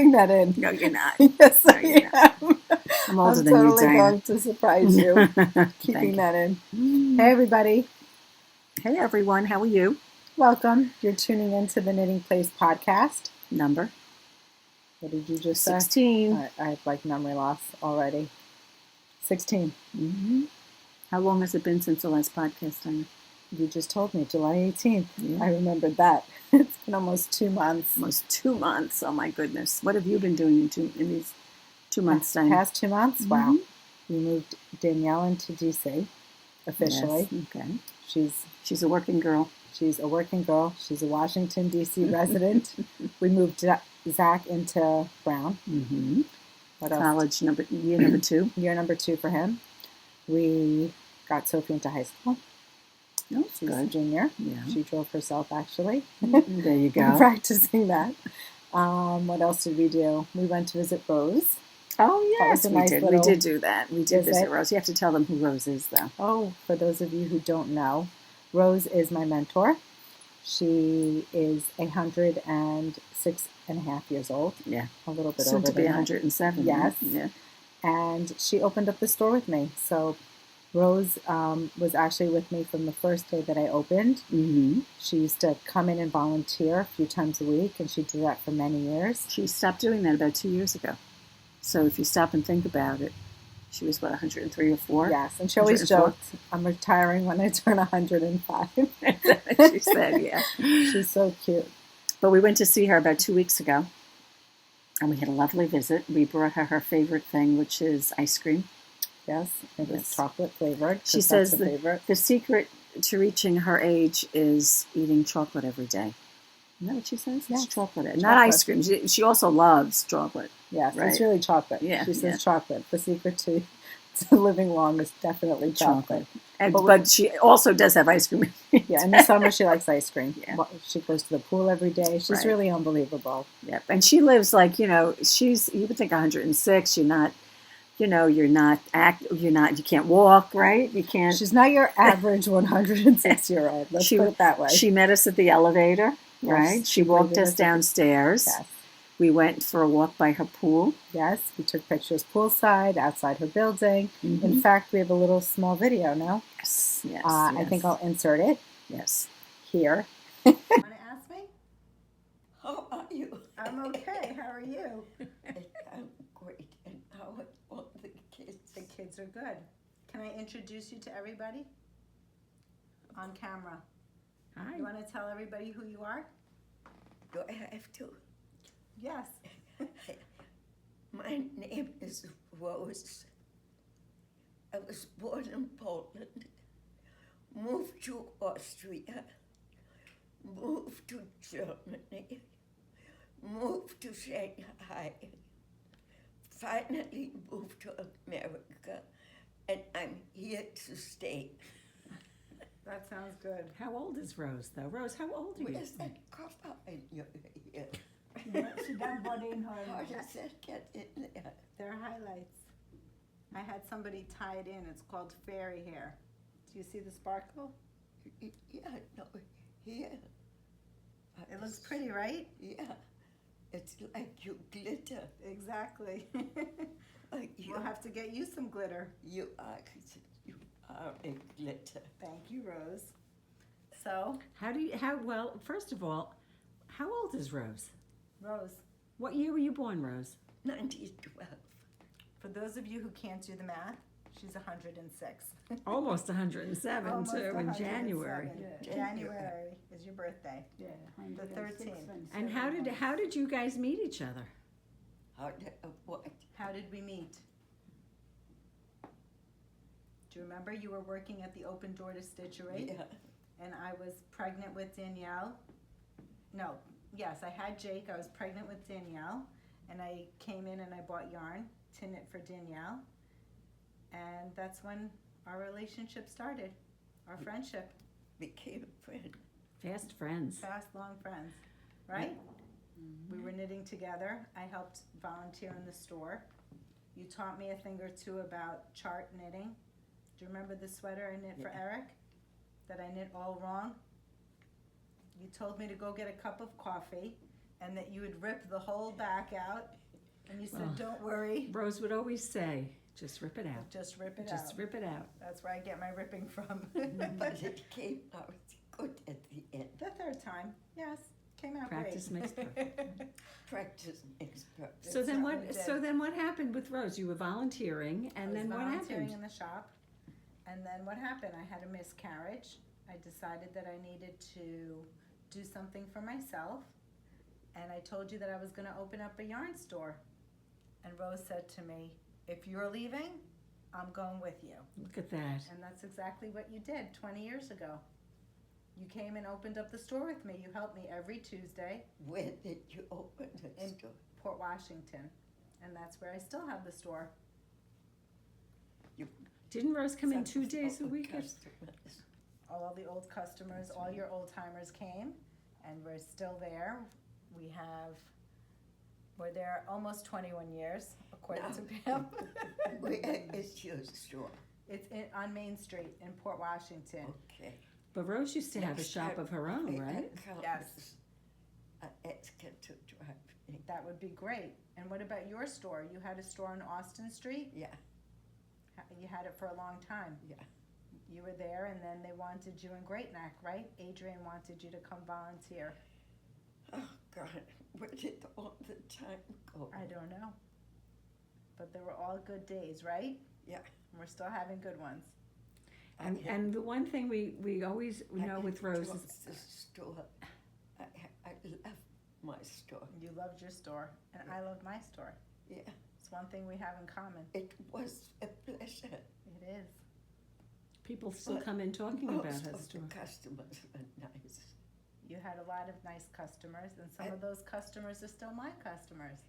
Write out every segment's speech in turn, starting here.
keeping that in. No, you're not. Yes, No, I you're am. I'm older I'm than you, totally Diana. going to surprise you. Keeping Thank that in. you. Hey, everybody. Hey, everyone. How are you? Welcome. You're tuning into the Knitting Place podcast. Number? What did you just say? 16. I have like memory loss already. 16. Mm-hmm. How long has it been since the last podcast, Diana? You just told me July 18th. Yeah. I remembered that. It's been almost 2 months. Almost 2 months. Oh, my goodness. What have you been doing in these 2 months, Diana? Past 2 months? Mm-hmm. Wow. We moved Danielle into DC officially. Yes. Okay. She's a working girl. She's a working girl. She's a Washington, D.C. resident. We moved Zach into Brown. Mm-hmm. What else? College year number 2. Year number 2 for him. We got Sophie into high school. Oh, She's a good. junior. Yeah. She drove herself, actually. There you go. We're practicing that. What else did we do? We went to visit Rose. Oh, yes, we did. We did do that. We did visit visit Rose. You have to tell them who Rose is, though. Oh, for those of you who don't know, Rose is my mentor. She is 106.5 years old. Yeah. A little bit Soon over to be than 107. Yes. Yeah. And she opened up the store with me. So Rose was actually with me from the first day that I opened. Mm-hmm. She used to come in and volunteer a few times a week, and she did that for many years. She stopped doing that about 2 years ago. So if you stop and think about it, she was, 103 or 4? Yes, and she always 104? joked, I'm retiring when I turn 105. She said, yeah. She's so cute. But we went to see her about 2 weeks ago, and we had a lovely visit. We brought her favorite thing, which is ice cream. Yes, it was Yes. chocolate flavored. She says favorite. the secret to reaching her age is eating chocolate every day. Isn't that what she says? Yeah. It's chocolate. Not ice cream. She also loves chocolate. Yes, Right. it's really chocolate. Yeah, She says yeah. chocolate. The secret to living long is definitely chocolate. But she also does have ice cream. Yeah, in the summer she likes ice cream. Yeah. She goes to the pool every day. She's Right. really unbelievable. Yep. And she lives like, you would think 106. You're not, you can't walk, right? You can't. She's not your average 106-year-old. Let's put it that way. She met us at the elevator, Yes, right? She we walked did us it. downstairs. Yes. We went for a walk by her pool. Yes, we took pictures poolside, outside her building. Mm-hmm. In fact, we have a little small video now. Yes, yes, I think I'll insert it Yes. here. Want to ask me? How are you? I'm okay. How are you? I'm great. And how are all the kids? The kids are good. Can I introduce you to everybody? On camera. Hi. You want to tell everybody who you are? Do I have to? Yes. My name is Rose. I was born in Poland, moved to Austria, moved to Germany, moved to Shanghai, finally moved to America, and I'm here to stay. That sounds good. How old is Rose, though? Rose, how old are you? Where's that cover in your ear? She done body in her. How does that get in there? They're highlights. I had somebody tie it in. It's called fairy hair. Do you see the sparkle? Yeah, no, here. It looks pretty, right? Yeah, it's like you glitter. Exactly. Like you, We'll have to get you some glitter. you are a glitter. Thank you, Rose. So, First of all, how old is Rose? Rose, What year were you born, Rose? 1912. for those of you who can't do the math, she's 106. Almost 107, Almost too, in 107. January. January is your birthday. Yeah, The 13th. And how did you guys meet each other? What? How did we meet? Do you remember you were working at the Open Door to Stitchery? Yeah. And I was pregnant with Danielle. No, yes, I had Jake. I was pregnant with Danielle. And I came in and I bought yarn to knit for Danielle. And that's when our relationship started, our friendship. Became a friend. Fast friends. Fast, long friends, right? We were knitting together. I helped volunteer in the store. You taught me a thing or two about chart knitting. Do you remember the sweater I knit for Eric? That I knit all wrong? You told me to go get a cup of coffee and that you would rip the whole back out. And you said, Well, don't worry, Rose would always say, just rip it out. just rip it Just out. rip it out. That's where I get my ripping from. But it came out good at the end. The third time, yes, came out Practice great. makes perfect. Practice makes perfect. So It then what? certainly did. So then what happened with Rose? You were volunteering, and then what volunteering happened? in the shop, and then what happened? I had a miscarriage. I decided that I needed to do something for myself, and I told you that I was going to open up a yarn store. And Rose said to me, "If you're leaving, I'm going with you." Look at that. And that's exactly what you did 20 years ago. You came and opened up the store with me. You helped me every Tuesday Where did you open the in store? Port Washington, and that's where I still have the store. Didn't Rose come in Some 2 days a old week? customers. All the old customers, all your old timers came, and we're still there. We're there almost 21 years, according to Pam. Where is your store? It's on Main Street in Port Washington. Okay. But Rose used to have a Next shop time of her own, right? Yes. I ask her to drive me. That would be great. And what about your store? You had a store on Austin Street? Yeah, You had it for a long time. yeah. You were there, and then they wanted you in Great Neck, right? Adrian wanted you to come volunteer. Oh, God, where did all the time go? I don't know. But they were all good days, right? Yeah. And we're still having good ones. And the one thing we always know with Rose is the store. I left my store. You loved your store, and I loved my store. Yeah, It's one thing we have in common. it was a pleasure. It is. people still But come in talking about Most her of store. the customers were nice. You had a lot of nice customers, and some of those customers are still my customers.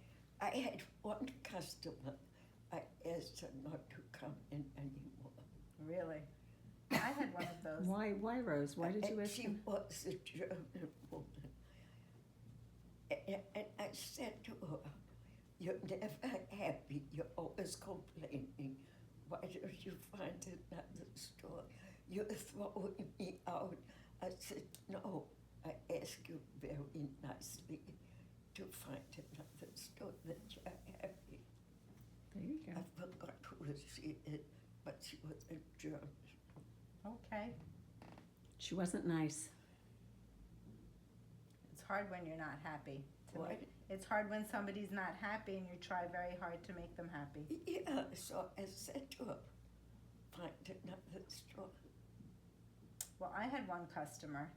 I had one customer, I asked her not to come in anymore. Really. I had one of those. Why Rose? Why did you And ask she him? was a German woman. And I said to her, "You're never happy, you're always complaining. Why don't you find another store? You're throwing me out." I said, "No, I ask you very nicely to find another store that you're happy." There you go. I forgot who she is, but she was a German. Okay. She wasn't nice. It's hard when you're not happy. What? It's hard when somebody's not happy and you try very hard to make them happy. Yeah, so I said to her, "Find another store." Well, I had one customer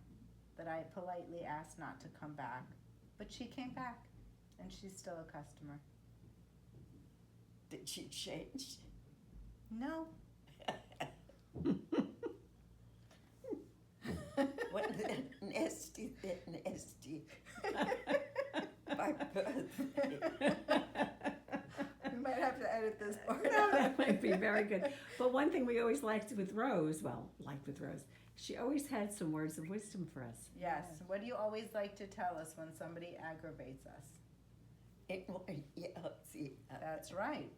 that I politely asked not to come back, but she came back, and she's still a customer. Did she change? No. When they're nasty, they're nasty. By birthday. We might have to edit this part. No, that might be very good. But one thing we always liked with Rose, she always had some words of wisdom for us. Yes. What do you always like to tell us when somebody aggravates us? It won't yell at the other. That's right.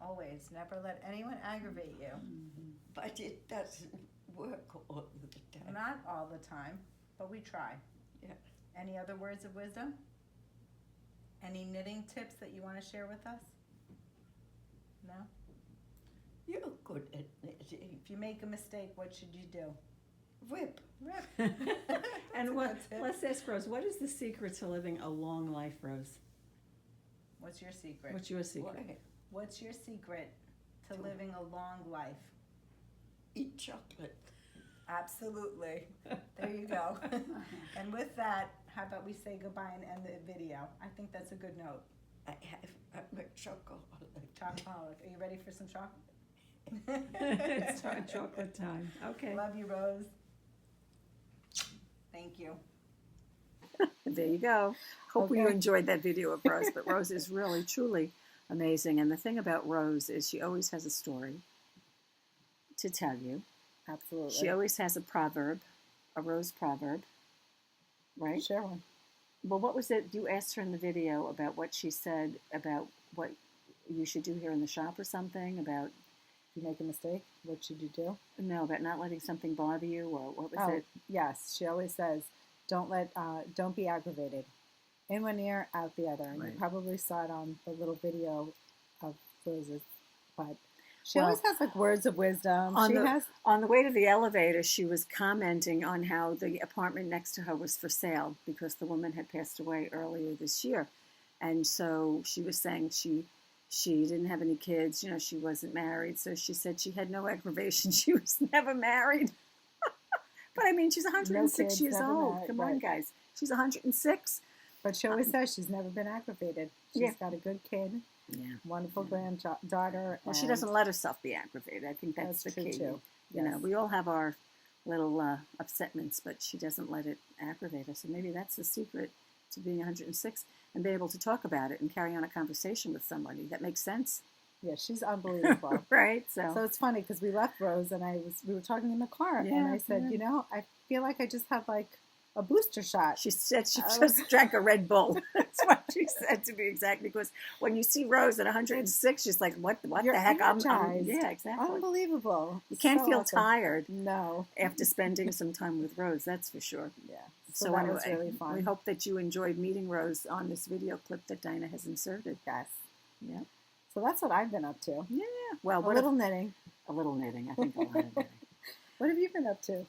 Always. Never let anyone aggravate you. But it doesn't work all the time. Not all the time, but we try. Yeah. Any other words of wisdom? Any knitting tips that you want to share with us? No? You're good at knitting. If you make a mistake, what should you do? Whip. Rip. And That's it. let's ask Rose, what is the secret to living a long life, Rose? What's your secret? What's your secret? Why? What's your secret to To- living a long life? Eat chocolate. Absolutely. There you go. And with that, how about we say goodbye and end the video? I think that's a good note. I'm a chocoholic. Chocoholic. Are you ready for some chocolate? It's chocolate time. Okay. Love you, Rose. Thank you. There you go. Hope you Okay. enjoyed that video of Rose. But Rose is really, truly amazing. And the thing about Rose is she always has a story to tell you. Absolutely. She always has a proverb, a Rose proverb, right? Share one. Well, what was it you asked her in the video about what she said about what you should do here in the shop or something about? You make a mistake, what should you do? No, about not letting something bother you, or what was it? Yes, she always says, don't be aggravated. In one ear, out the other. And Right. you probably saw it on the little video of Rose's. But she Well, always has like words of wisdom. On She the, has. on the way to the elevator, she was commenting on how the apartment next to her was for sale because the woman had passed away earlier this year. And so she was saying she didn't have any kids, she wasn't married. So she said she had no aggravation. She was never married. But I mean, she's 106 kids, years never old. married, Come on, right. guys. She's 106. But she always says she's never been aggravated. She's Yeah. got a good kid, Yeah. wonderful granddaughter. Well, she and doesn't let herself be aggravated. I think that's the true key. too. You know, Yes. we all have our little upsetments, but she doesn't let it aggravate her. So maybe that's the secret to being 106 and be able to talk about it and carry on a conversation with somebody. That makes sense. Yeah, she's unbelievable. Right? So it's funny because we left Rose and we were talking in the car and Yeah, I said, yeah. I feel like I just had like a booster shot. She said she Oh. just drank a Red Bull. That's what she said, to be exact. Because when you see Rose at 106, she's like, what You're the heck? energized. Yeah, exactly. Unbelievable. You can't So feel awesome. tired No. after spending some time with Rose, that's for sure. Yeah. So that anyway, was really fun. we hope that you enjoyed meeting Rose on this video clip that Dinah has inserted. Yes. Yeah. So that's what I've been up to. Yeah. Well, A little knitting. a little knitting. I think a lot of knitting. What have you been up to?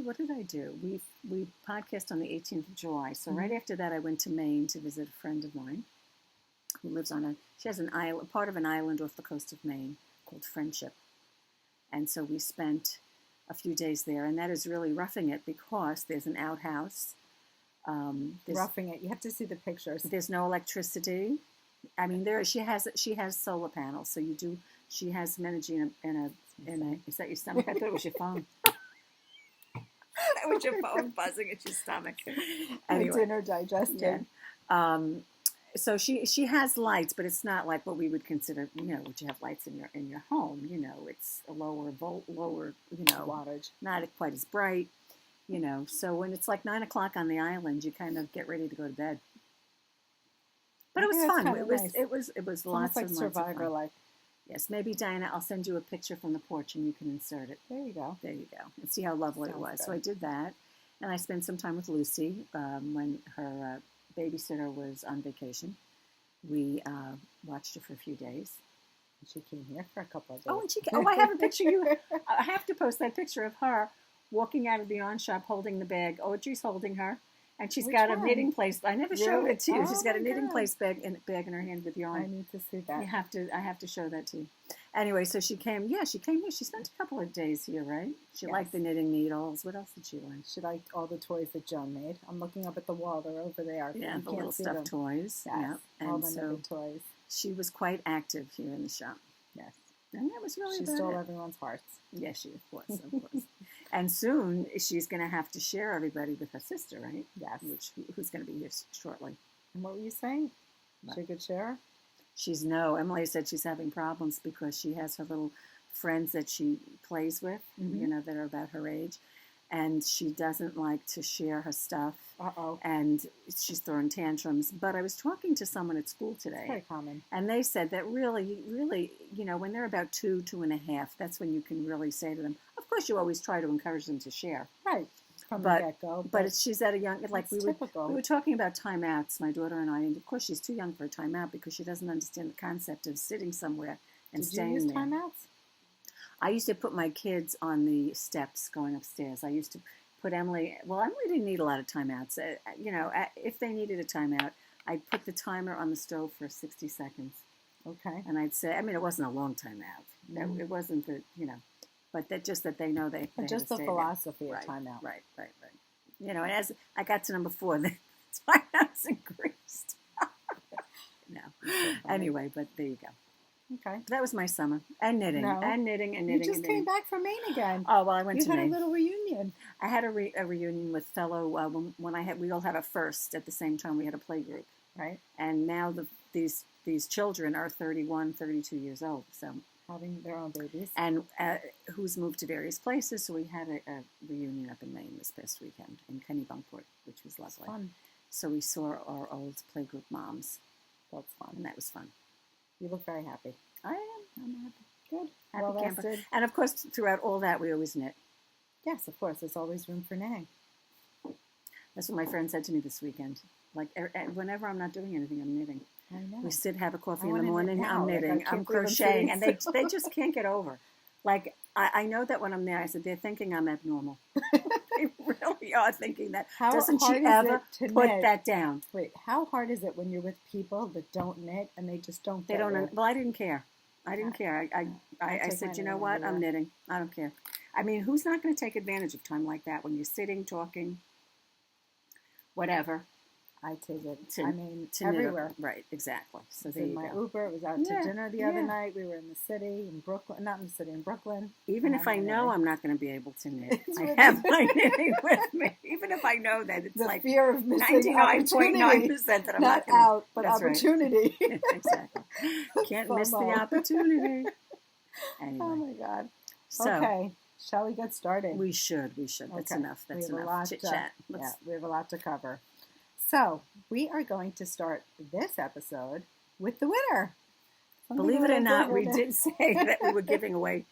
What did I do? We podcast on the 18th of July. So right after that, I went to Maine to visit a friend of mine who lives she has an island, part of an island off the coast of Maine called Friendship. And so we spent a few days there, and that is really roughing it because there's an outhouse. Roughing it. You have to see the pictures. There's no electricity. I mean, she has solar panels, so she has some energy in a. Is that your stomach? I thought it was your phone. That was your phone buzzing at your stomach. My dinner digesting. Yeah. So she has lights, but it's not like what we would consider. Would you have lights in your home? It's a lower volt, Wattage. not quite as bright. So when it's like 9 o'clock on the island, you kind of get ready to go to bed. But it was fun. It was It's lots almost like of Survivor, fun. like. Yes, maybe Dinah, I'll send you a picture from the porch and you can insert it. There you go. There you go. And see how lovely it Sounds was. good. So I did that. And I spent some time with Lucy when her babysitter was on vacation. We watched her for a few days. She came here for a couple of days. I have a picture. I have to post that picture of her walking out of the yarn shop holding the bag. Audrey's holding her. And she's Which got a one? knitting place. I never showed Really? it to you. Oh She's got a my knitting God. place bag in her hand with yarn. I need to see that. I have to show that to you. Anyway, so she came here. She spent a couple of days here, right? She Yes. liked the knitting needles. What else did she like? She liked all the toys that Joan made. I'm looking up at the wall. They're over there. Yeah, You the can't little see stuffed them. toys. Yes. Yeah. All And the so knitted toys. she was quite active here in the shop. Yes. And that was really She about stole it. everyone's hearts. Yes, of course. And soon she's going to have to share everybody with her sister, right? Yes. Who's going to be here shortly. And what were you saying? What? She could share? Emily said she's having problems because she has her little friends that she plays with, that are about her age. And she doesn't like to share her stuff. Uh-oh. And she's throwing tantrums. But I was talking to someone at school today. It's very common. And they said that really, when they're about 2.5, that's when you can really say to them, of course you always try to encourage them to share. Right. From But- the get-go. But she's at a young, like it's typical. we were talking about timeouts, my daughter and I, and of course she's too young for a timeout because she doesn't understand the concept of sitting somewhere and Did you staying use there. timeouts? I used to put my kids on the steps going upstairs. I used to put Emily didn't need a lot of timeouts. If they needed a timeout, I'd put the timer on the stove for 60 seconds. Okay. And I'd say, it wasn't a long timeout. It wasn't but that they know they But had just to the stay philosophy there. of timeout. Right. And as I got to number 4, the timeouts increased. No. Anyway, but there you go. Okay. That was my summer. And knitting. No. And knitting. You just came back from Maine again. Oh, well, I went You to had Maine. a little reunion. I had a reunion with fellow, when we all had a first at the same time. We had a play group. Right. And now these children are 31, 32 years old. So Having their own babies. and who's moved to various places. So we had a reunion up in Maine this past weekend in Kennebunkport, which was lovely. Fun. So we saw our old playgroup moms, That's fun. and that was fun. You look very happy. I am. I'm happy. Good. Happy Well camper. rested. And of course, throughout all that, we always knit. Yes, of course. There's always room for knitting. That's what my friend said to me this weekend. Like whenever I'm not doing anything, I'm knitting. I know. We sit, have a coffee I in the wanna knit morning, now. I'm Like, I knitting, can't I'm believe I'm crocheting, sitting and they just can't get over. Like, I know that when I'm there, I said, they're thinking I'm abnormal. They really are thinking that. How Doesn't hard she is ever it to put knit? that down? Wait, how hard is it when you're with people that don't knit and they just don't They get don't. you? Well, I didn't care. I didn't care. I take said, mine you know in what? everywhere. I'm knitting. I don't care. I mean, who's not going to take advantage of time like that when you're sitting, talking, whatever? I take it. To- I mean, To knit everywhere. right, exactly. So It's there in you my go. Uber. It was out Yeah, to dinner the other yeah. night. We were in the city, in Brooklyn. Not in the city, in Brooklyn. Even and if I I'm know knitting. I'm not going to be able to knit, It's I with have you. my knitting with me. Even if I know that it's The like fear of missing 99.9% opportunity. that I'm Not not going out, but That's right. opportunity. Exactly. Can't miss the FOMO. opportunity. Oh Anyway, my God. so Okay. Shall we get started? we should. That's Okay. enough. We That's have a enough. lot, Chit chat. Yeah, we have a lot to cover. So we are going to start this episode with the winner. Something Believe a it or little not, we different. did say that we were giving away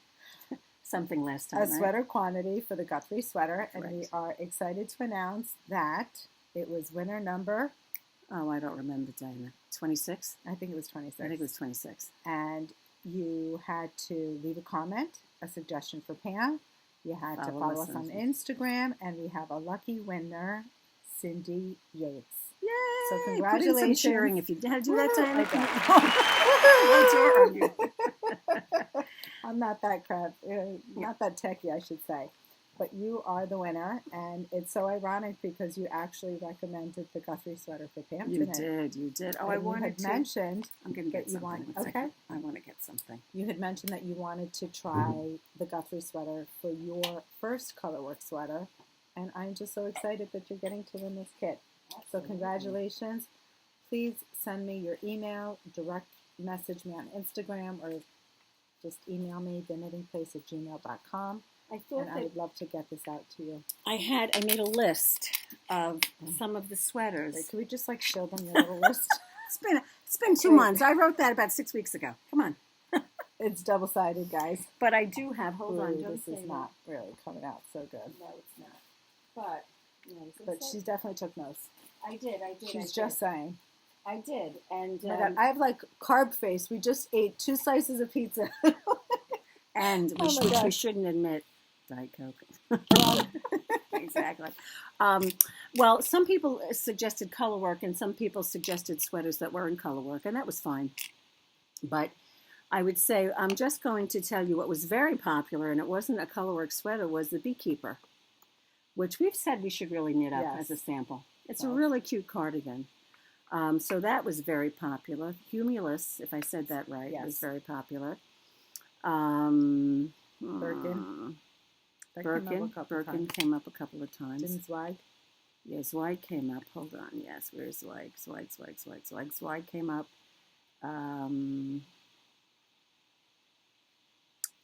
something last time. A right? sweater quantity for the Guthrie sweater, and we Correct. are excited to announce that it was winner number, Oh, I don't remember, Diana. 26? I think it was 26. I think it was 26. And you had to leave a comment, a suggestion for Pam. You had to Follow follow us us on on- Instagram, and we have a lucky winner, Cindy Yates. Yay! So Put in some congratulations. cheering if you had to do that, Diana. I I'm not that not that techie, I should say. But you are the winner, and it's so ironic because you actually recommended the Guthrie sweater for Pam You today. did. Oh, And I you wanted had to. mentioned I'm going to that get you something. want- One second. okay. I want to get something. you had mentioned that you wanted to try the Guthrie sweater for your first colorwork sweater, and I'm just so excited that you're getting to win this kit. So congratulations. Please send me your email, direct message me on Instagram, or just email me, theknittingplace@gmail.com, I thought and I would love to get this out to you. I made a list of some of the sweaters. Wait, can we just like show them your little list? It's been 2 Wait. months. I wrote that about 6 weeks ago. Come on. It's double-sided, guys. But I do have. Hold on. Ooh, Don't this say is that. not really coming out so good. No, it's not. But But she definitely took notes. I did. She's just saying. I did. And Oh my God, I have like carb face. We just ate 2 slices of pizza. and Oh my which we gosh. shouldn't admit. Diet Coke. Exactly. Well, some people suggested color work, and some people suggested sweaters that were in color work, and that was fine. But I would say I'm just going to tell you what was very popular, and it wasn't a color work sweater, was the Beekeeper, which we've said we should really knit up Yes. as a sample. It's Well. a really cute cardigan. So that was very popular. Humulus, if I said that right, Yes. was very popular. Birkin. That came up a couple Birkin times. came up a couple of times. Didn't Zweig? Yeah, Zweig came up. Hold on. Yes, where's Zweig? Zweig came up.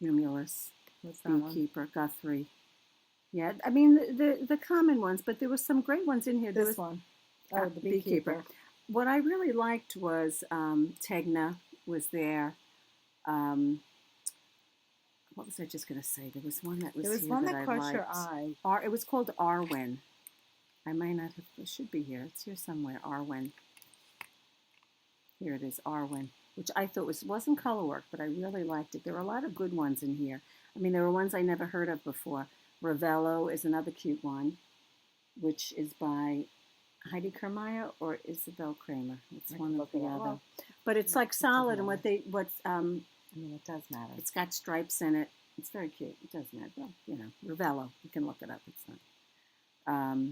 Humulus, What's that one? Beekeeper, Guthrie. Yeah, I mean the common ones, but there were some great ones in here. There This was one. Oh, the Beekeeper. Beekeeper. What I really liked was Tegna was there. What was I just going to say? There was one that was There was here one that that I caught liked. your eye. It was called Arwen. I might not have. It should be here. It's here somewhere. Arwen. Here it is, Arwen, which I thought wasn't color work, but I really liked it. There were a lot of good ones in here. I mean, there were ones I never heard of before. Ravello is another cute one, which is by Heidi Kermeyer or Isabel Kramer. It's I one can of look the it up. other. But it's like It doesn't solid, and matter. what's I mean, it does matter. it's got stripes in it. It's very cute. It doesn't matter. Well, Ravello. You can look it up. It's not.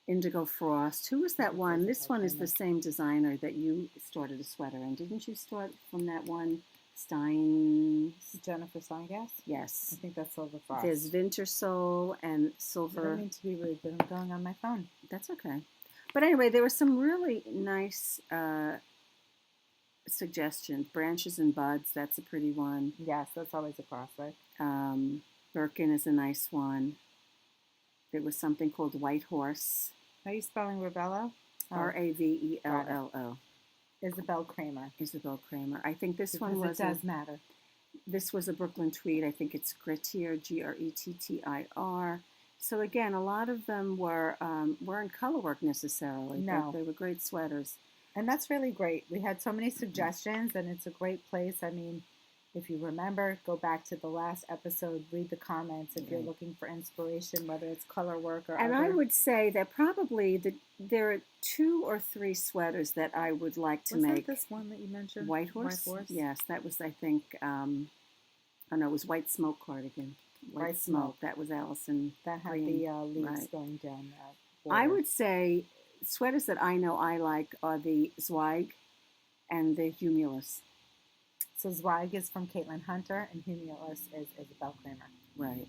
Indigo Frost. Who was that one? This one is the same designer that you started a sweater in. Didn't you start from that one? Stein. Jennifer Songas? I Yes. think that's Silver Frost. There's Winter Soul and I Silver. don't mean to be rude, but I'm going on my phone. That's okay. But anyway, there were some really nice suggestions. Branches and Buds. That's a pretty one. Yes, that's always a crossway. Birkin is a nice one. There was something called White Horse. How are you spelling Ravello? Ravello. Isabel Kramer. Isabel Kramer. I think this Because one was it does matter. this was a Brooklyn Tweed. I think it's Grettier, Grettir. So again, a lot of them weren't color work necessarily. No. But they were great sweaters. And that's really great. We had so many suggestions, and it's a great place. I mean, if you remember, go back to the last episode, read the comments if you're looking for inspiration, whether it's color work or And other. I would say that probably there are 2 or 3 sweaters that I would like to Wasn't make. this one that you mentioned? White Horse? Yes, that was, I think, it was White Smoke cardigan. White Smoke. That was Allison. That had Green. the leaves Right. going down that I border. would say sweaters that I know I like are the Zweig and the Humulus. So Zweig is from Caitlin Hunter, and Humulus is Isabel Kramer. Right.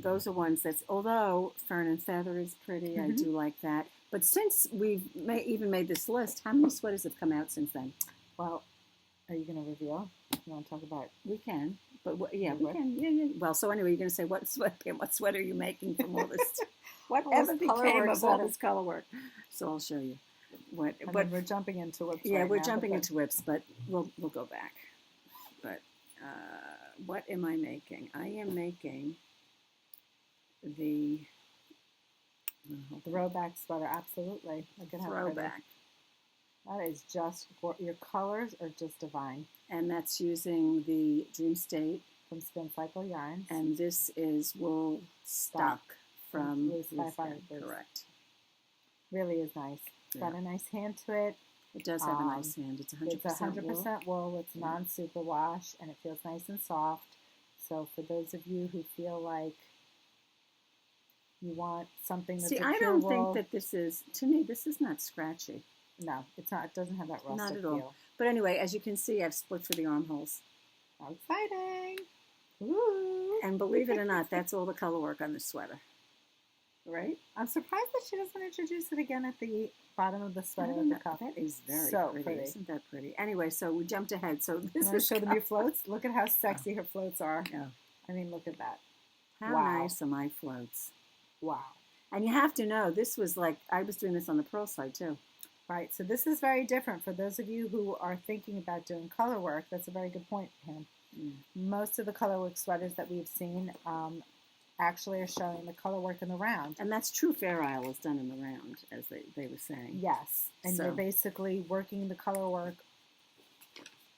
Those are ones that's, although Fern and Feather is pretty, I do like that. But since we've even made this list, how many sweaters have come out since then? Well, are you going to reveal? You want to talk about? We can. But we would? can. Yeah. Well, so anyway, you're going to say, what sweater are you making from all this? All Whatever this color became work of all sweater. this color work? So I'll show you. But we're jumping into whips. Yeah, right we're now, jumping but into whips, but we'll go back. But what am I making? I am making the Throwback sweater, absolutely. Look at how pretty. Throwback, That is just, your colors are just divine. and that's using the Dreamstate, From Spincycle Yarns. and this is Woolstok from Blue Sky Woolfolk, Fire Boots. correct. Really is nice. It's got Yeah. a nice hand to it. It does have a nice hand. It's 100% It's 100% wool. It's non-superwash, and it feels nice and soft. So for those of you who feel like you want something that's See, a I pure don't wool, think that this is, to me, this is not scratchy. no, it's not. It doesn't have that rustic Not at all. feel. But anyway, as you can see, I've split for the armholes. How exciting! Ooh. And believe it or not, that's all the color work on this sweater. Right? I'm surprised that she doesn't introduce it again at the bottom of the I sweater don't of the know. cuff. That is very So pretty. pretty. Isn't that pretty? Anyway, so we jumped ahead. So You this want to is show them your floats? Look at how sexy her floats are. Yeah. I mean, look at that. How Wow. nice are my floats? Wow. And you have to know, this was like, I was doing this on the pearl side too. Right, so this is very different. For those of you who are thinking about doing color work, that's a very good point, Pam. Most of the color work sweaters that we've seen actually are showing the color work in the round. And that's true. Fair Isle is done in the round, as they were saying. Yes, and So- you're basically working the color work.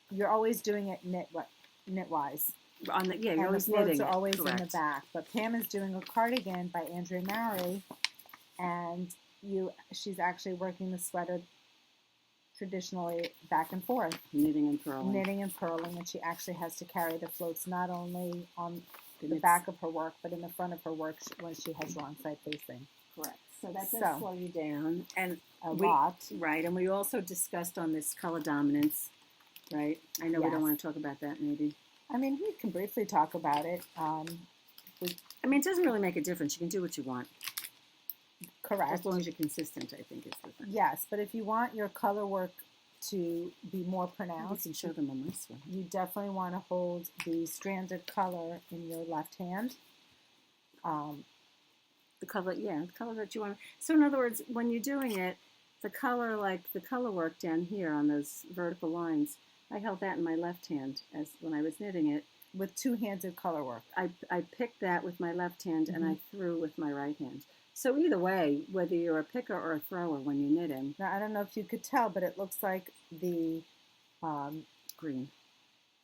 You're always doing it knitwise. On the, yeah, And you're the always floats knitting are it. always in the Correct. back. But Pam is doing a cardigan by Andrea Mowry, and she's actually working the sweater traditionally back and forth, Knitting and purling. knitting and purling, and she actually has to carry the floats not only on the It's- back of her work, but in the front of her work when she has wrong side facing. Correct. So that does So- slow you down. And A we- lot. Right, and we also discussed on this color dominance, right? I know we Yes. don't want to talk about that maybe. I mean, we can briefly talk about it. I mean, it doesn't really make a difference. You can do what you want. Correct. As long as you're consistent, I think is the thing. Yes, but if you want your color work to be more We pronounced, can show them on this one. you definitely want to hold the stranded color in your left hand. The color that you want. So in other words, when you're doing it, the color, like the color work down here on those vertical lines, I held that in my left hand as when I was knitting it. With two-handed color work. I picked that with my left hand and I threw with my right hand. So either way, whether you're a picker or a thrower when you're knitting, Now, I don't know if you could tell, but it looks like the green.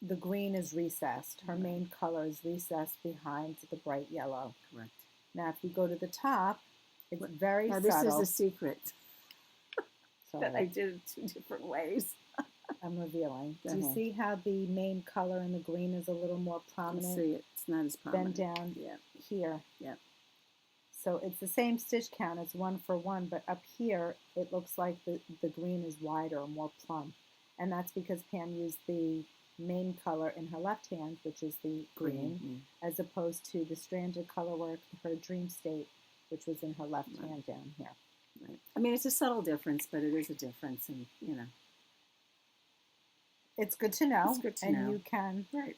the green is recessed. Her main color is recessed behind the bright yellow. Correct. Now, if you go to the top, it's very Now this subtle. is a secret that I Sorry, did it 2 different ways. I'm revealing. Go Do you ahead. see how the main color in the green is a little more You prominent? see it. It's not as Then prominent. down Yeah. here. Yeah. So it's the same stitch count, it's 1 for 1, but up here it looks like the green is wider or more plumb. And that's because Pam used the main color in her left hand, which is the green, as opposed to the stranded color work, her Dreamstate, which was in her left hand down here. Right. I mean, it's a subtle difference, but it is a difference, and you know. It's good to know. It's good to and know. you can. Right.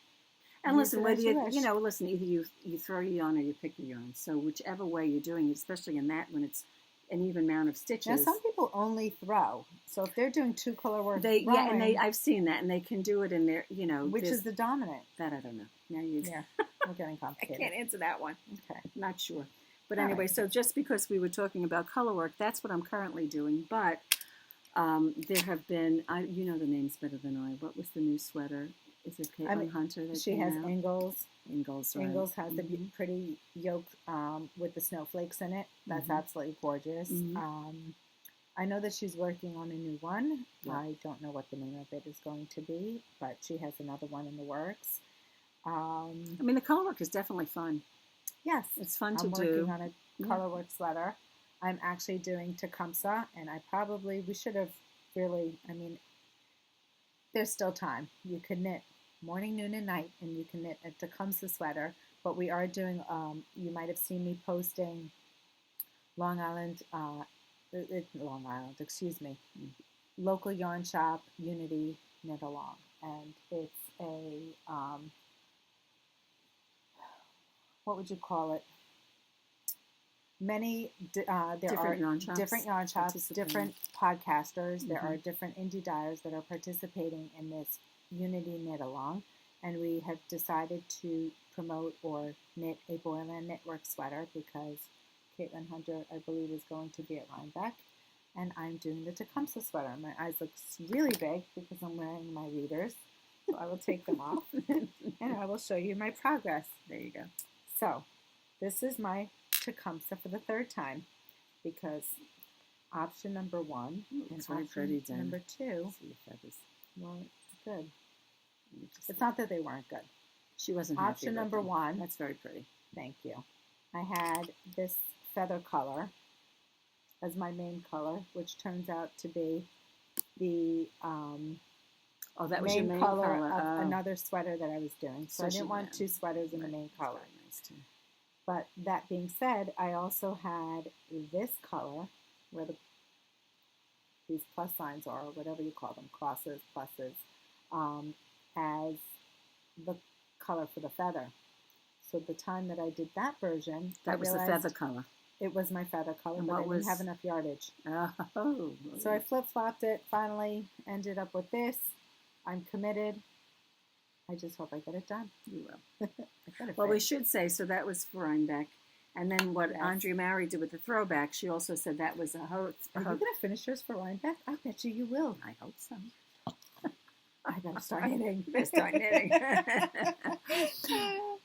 And use listen, it whether as you wish. listen, either you throw your yarn or you pick your yarn. So whichever way you're doing it, especially in that when it's an even amount of stitches. Now, some people only throw. So if they're doing 2 color work, I've seen that, and they can do it in their, which is the dominant? that I don't know. Now you, Yeah, we're getting I complicated. can't answer that one. Okay. Not sure. But All anyway, right. so just because we were talking about color work, that's what I'm currently doing. But there have been, you know the names better than I. What was the new sweater? Is it Caitlin Hunter that She came has out? Ingalls. Ingalls, right. Ingalls has the pretty yoke with the snowflakes in it. That's absolutely gorgeous. I know that she's working on a new one. Yeah. I don't know what the name of it is going to be, but she has another one in the works. I mean, the color work is definitely fun. Yes. It's fun to I'm do. working on a colorwork sweater. I'm actually doing Tecumseh, and we should have really, I mean, there's still time. You can knit morning, noon, and night, and you can knit a Tecumseh sweater. But we are doing, you might have seen me posting Long Island, local yarn shop, Unity Knit Along. And it's a, what would you call it? Many, there are different yarn shops, different podcasters. There are different indie dyers that are participating in this Unity Knit Along. And we have decided to promote or knit a Boylan Knitwork sweater because Caitlin Hunter, I believe, is going to be at Rhinebeck. And I'm doing the Tecumseh sweater. My eyes look really big because I'm wearing my readers. So I will take them off and I will show you my progress. There you go. So this is my Tecumseh for the third time because option number 1 and option number 2 weren't good. It's not that they weren't good. She wasn't option number 1. That's very pretty. Thank you. I had this feather color as my main color, which turns out to be the that was your main color of another sweater that I was doing. So I didn't want 2 sweaters in the main color. Nice too. But that being said, I also had this color where these plus signs are, or whatever you call them, crosses, pluses, as the color for the feather. So the time that I did that version, that was the feather color. It was my feather color, and but I didn't have enough yardage. Oh. So I flip-flopped it, finally ended up with this. I'm committed. I just hope I get it done. You will. Well, we should say, so that was for Rhinebeck. And then what Andrea Mowry did with the throwback, she also said that was Are you going to finish yours for Rhinebeck? I bet you will. I hope so. I better start knitting.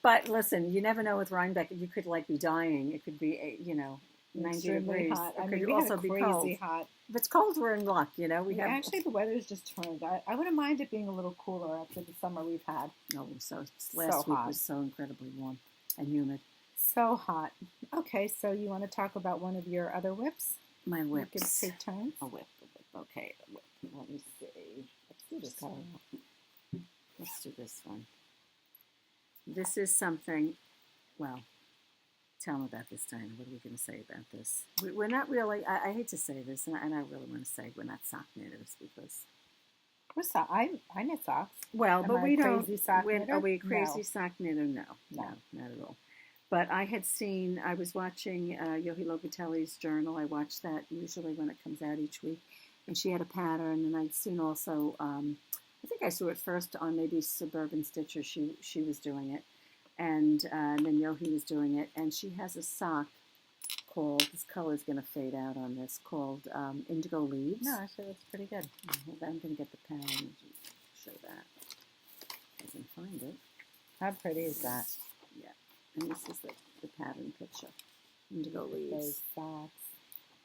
But listen, you never know with Rhinebeck. You could be dying. It could be 90 extremely degrees. hot. It could also be cold. Hot. If it's cold, we're in luck. We have actually the weather's just turned. I wouldn't mind it being a little cooler after the summer we've had. Oh, last week was so incredibly warm and humid. So hot. Okay, so you want to talk about one of your other whips? My whips. We can take turns. A whip. Okay, a whip. Let me see. Let's do this one. Let's do this one. This is something, well, tell me about this, Tynd. What are we going to say about this? We're not really, I hate to say this, and I really want to say we're not sock knitters because... I knit socks. Well, but we don't... Are we a crazy No. sock knitter? No, not at all. But I was watching Yohi Locatelli's journal. I watch that usually when it comes out each week. And she had a pattern, and I'd seen also, I think I saw it first on maybe Suburban Stitcher. She was doing it. And then Yohi was doing it. And she has a sock called, this color's going to fade out on this, called Indigo Leaves. No, actually that's pretty good. I'm going to get the pattern and show that. I can find it. How pretty is that? Yeah. And this is the pattern picture. Indigo Leaves. Those socks.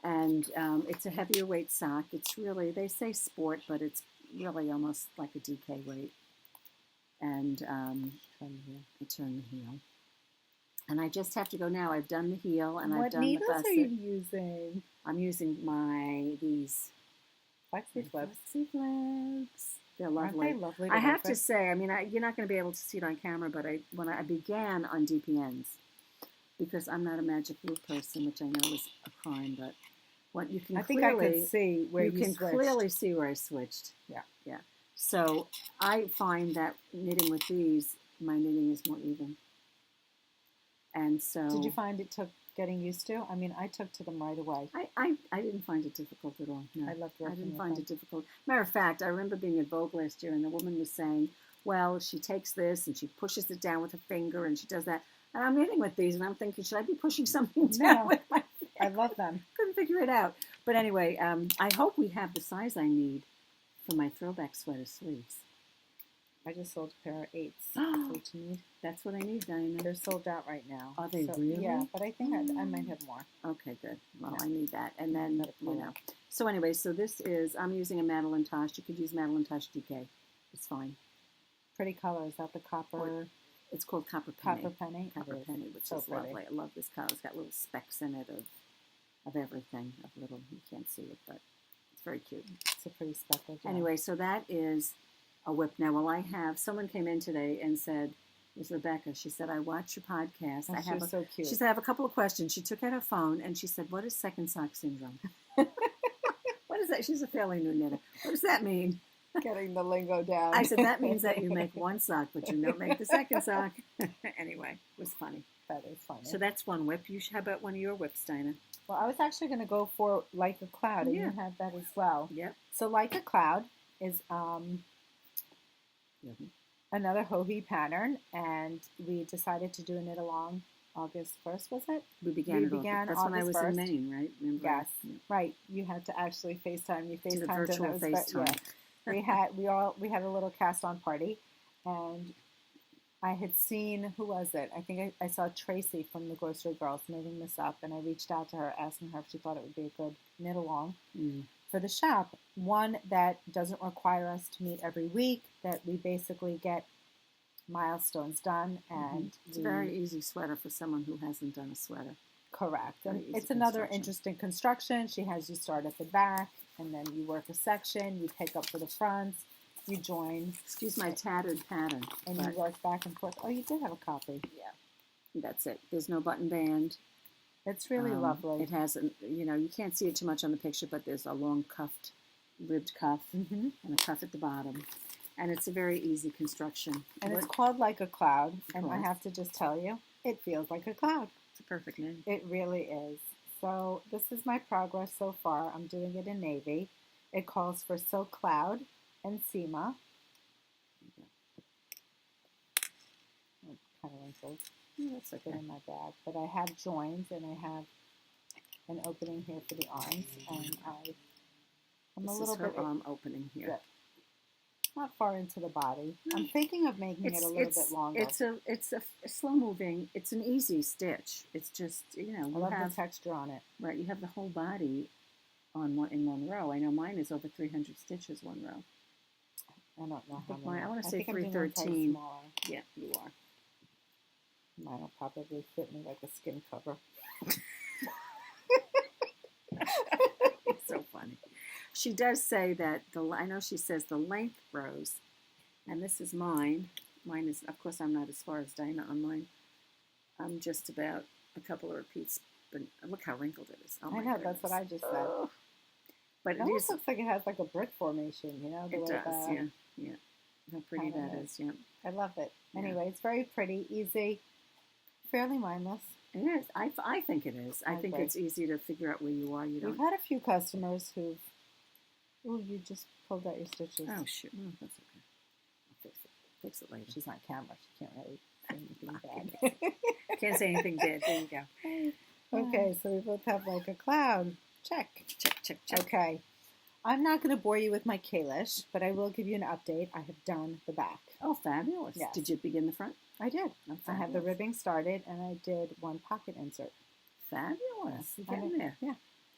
And it's a heavier weight sock. It's really, they say sport, but it's really almost like a DK weight. And I turn the heel. And I just have to go now. I've done the heel and I've done the gusset. What needles are you using? I'm using these Flexi flips. Flexi flips. They're lovely. Aren't they lovely? I have to say, I mean, you're not going to be able to see it on camera, but when I began on DPNs, because I'm not a magic glue person, which I know is a crime, but what you can I clearly could see where you can switched. clearly see where I switched. Yeah. So I find that knitting with these, my knitting is more even. And so, did you find it took getting used to? I mean, I took to them right away. I didn't find it difficult at all. No, I loved working I didn't with find them. it difficult. Matter of fact, I remember being at Vogue last year, and the woman was saying, "Well, she takes this and she pushes it down with her finger, and she does that." And I'm knitting with these, and I'm thinking, should I be pushing something down No. with my I love them. Couldn't figure it out. But anyway, I hope we have the size I need for my throwback sweater sleeves. I just sold a pair of 8s. What you need? That's what I need, Diana. They're sold out right now. Are they really? Yeah, but I think I might have more. Okay, good. Well, Yeah. I need that. And then, So anyway, so this is, I'm using a Madeline Tosh. You could use Madeline Tosh DK. It's fine. Pretty color. Is that the copper? It's called Copper Penny. Copper Penny? Copper It is. Penny, which So is pretty. lovely. I love this color. It's got little specks in it of everything, of little, you can't see it, but it's very cute. It's a pretty speckled. Yeah. Anyway, so that is a whip. Now, someone came in today and said, it was Rebecca, she said, I watch your podcast. Oh, she was so cute. She said, I have a couple of questions. She took out her phone and she said, what is second sock syndrome? What is that? She's a fairly new knitter. What does that mean? Getting the lingo down. I said, that means that you make one sock, but you don't make the second sock. Anyway, it was funny. That is funny. So that's one whip. How about one of your whips, Dinah? Well, I was actually going to go for Like a Cloud, and Yeah. you had that as well. Yep. So Like a Cloud is another Hohi pattern, and we decided to do a knit along August 1st, was it? We began That's when I was August 1st. in Maine, right? Remember? Yes, Yeah. right. You had to actually FaceTime. You Did a FaceTimed, virtual and FaceTime. we had a little cast on party, and I had seen, who was it? I think I saw Tracy from the Grocery Girls knitting this up, and I reached out to her asking her if she thought it would be a good knit along for the shop. One that doesn't require us to meet every week, that we basically get milestones done, and It's a very easy sweater for someone who hasn't done a sweater. correct. And Very easy it's another construction. interesting construction. She has you start at the back, and then you work a section, you pick up for the fronts, you join, Excuse my tattered pattern. and but you work back and forth. Oh, you did have a copy. that's it. There's no button band. It's really lovely. It has, you can't see it too much on the picture, but there's a long ribbed cuff, Mm-hmm. and a cuff at the bottom. And it's a very easy construction. And it's called Like a Cloud, and I course. have to just tell you, it feels like a cloud. It's a perfect name. It really is. So this is my progress so far. I'm doing it in navy. It calls for So Cloud and Cima. Oh, kind of wrinkled. That's Put okay. in my bag. But I have joins, and I have an opening here for the arms, and I'm This a little is her bit arm opening here. Yeah. Not far into the body. I'm thinking of making it a little bit longer. It's a slow moving. It's an easy stitch. It's just I love the texture on it. right. You have the whole body in one row. I know mine is over 300 stitches one row. I don't know how think many. I wanna say think I'm doing one size 313. smaller. Yeah, you are. Mine will probably fit me like a skin cover. It's so funny. She does say that I know she says the length rows, and this is mine. Mine is, of course, I'm not as far as Dinah on mine. I'm just about a couple of repeats, but look how wrinkled it is. Oh I my know, that's what I goodness. just said. Oh. But It it almost is. looks like it has like a brick formation, the It way does. the- Yeah. How pretty Kinda that is. Yeah. I love it. Yeah. Anyway, it's very pretty, easy, fairly mindless. It is. I think it is. I I think agree. it's easy to figure out where you are. You We've don't. had a few customers who've... Oh, you just pulled out your stitches. Oh shoot. Oh, that's okay. I'll fix it. Fix it later. She's on camera. She can't really say anything Okay. bad. Can't say anything bad. There you go. Okay, so we both have like a cloud. Check. Check. Okay. I'm not going to bore you with my Kalish, but I will give you an update. I have done the back. Oh, fabulous. Yes. Did you begin the front? I did. Oh, I have the fabulous. ribbing started, and I did one pocket insert. Fabulous. You're I getting know. there. Yeah.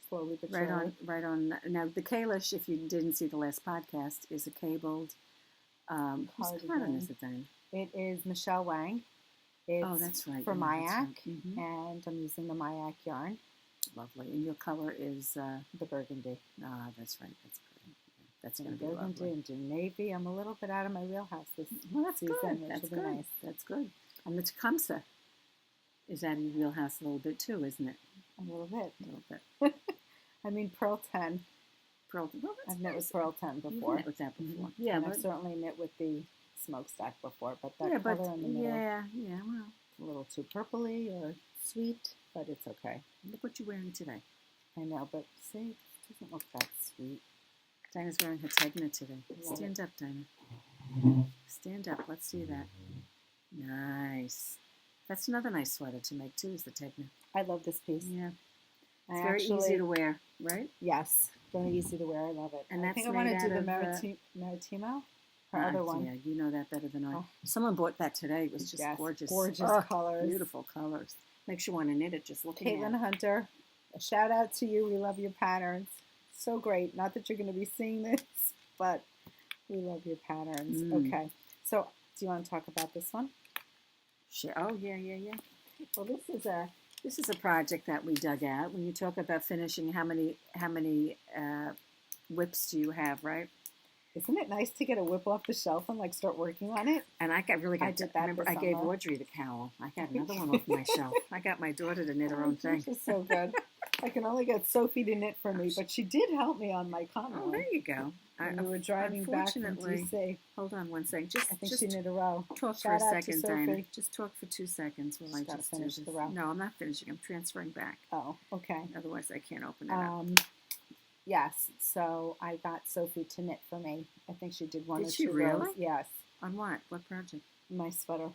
Slowly but Right surely. on, right on. Now, the Kalish, if you didn't see the last podcast, is a cabled, whose pattern Cardigan. is it then? It is Michelle Wang. It's Oh, that's right. for yeah, that's Mayak, right. Mhm. and I'm using the Mayak yarn, Lovely. And your color is, the burgundy. that's right. That's good. Yeah, that's And going to be burgundy lovely. and do navy. I'm a little bit out of my wheelhouse this Well, that's season, good. which That's will be good. nice. That's good. And the Tecumseh is out of your wheelhouse a little bit too, isn't it? A little bit. A little bit. I mean, Pearl 10. Pearl. Well, that's I've knit nice. with Pearl 10 You've before. knit with that before. Yeah, And but I've certainly knit with the smokestack before, but that yeah, but color in the middle, yeah. Well, a little too purpley or sweet, but it's okay. look what you're wearing today. I know, but see, it doesn't look that sweet. Dinah's wearing her Tegna today. Love Stand up, Dinah. Stand up. Let's see that. Nice. That's another nice sweater to make too, is the Tegna. I love this piece. Yeah. I It's very easy to wear, right? Yes, very easy to wear. I love it. And I that's think I want made to do out the of, Maritimo, her other one. Yeah, you know that better than I. Oh. Someone bought that today. It was just Yes, gorgeous. gorgeous colors. Beautiful colors. Makes you want to knit it just looking at Caitlin it. Hunter, a shout out to you. We love your patterns. So great. Not that you're going to be seeing this, but we love your patterns. Mm. Okay. So, do you want to talk about this one? Sure. Oh, yeah. Well, this is a project that we dug out. When you talk about finishing, how many whips do you have, right? Isn't it nice to get a whip off the shelf and like start working on it? And I did that. Remember, I gave Audrey the cowl. I got another one off my shelf. I got my daughter to knit her own thing. This is so good. I can only get Sophie to knit for me, but she did help me on my Conroy. Oh, there you go. When we were driving back from DC. Hold on one second. I think she knit a row. Talk Shout for a out second, to Dinah. Sophie. Just talk for 2 seconds while I Gotta just finish do the this. row. No, I'm not finishing. I'm transferring back. Oh, okay. Otherwise, I can't open it up. Yes, so I got Sophie to knit for me. I think she did one Did or she two really? rows. Yes, On what? What project? my sweater.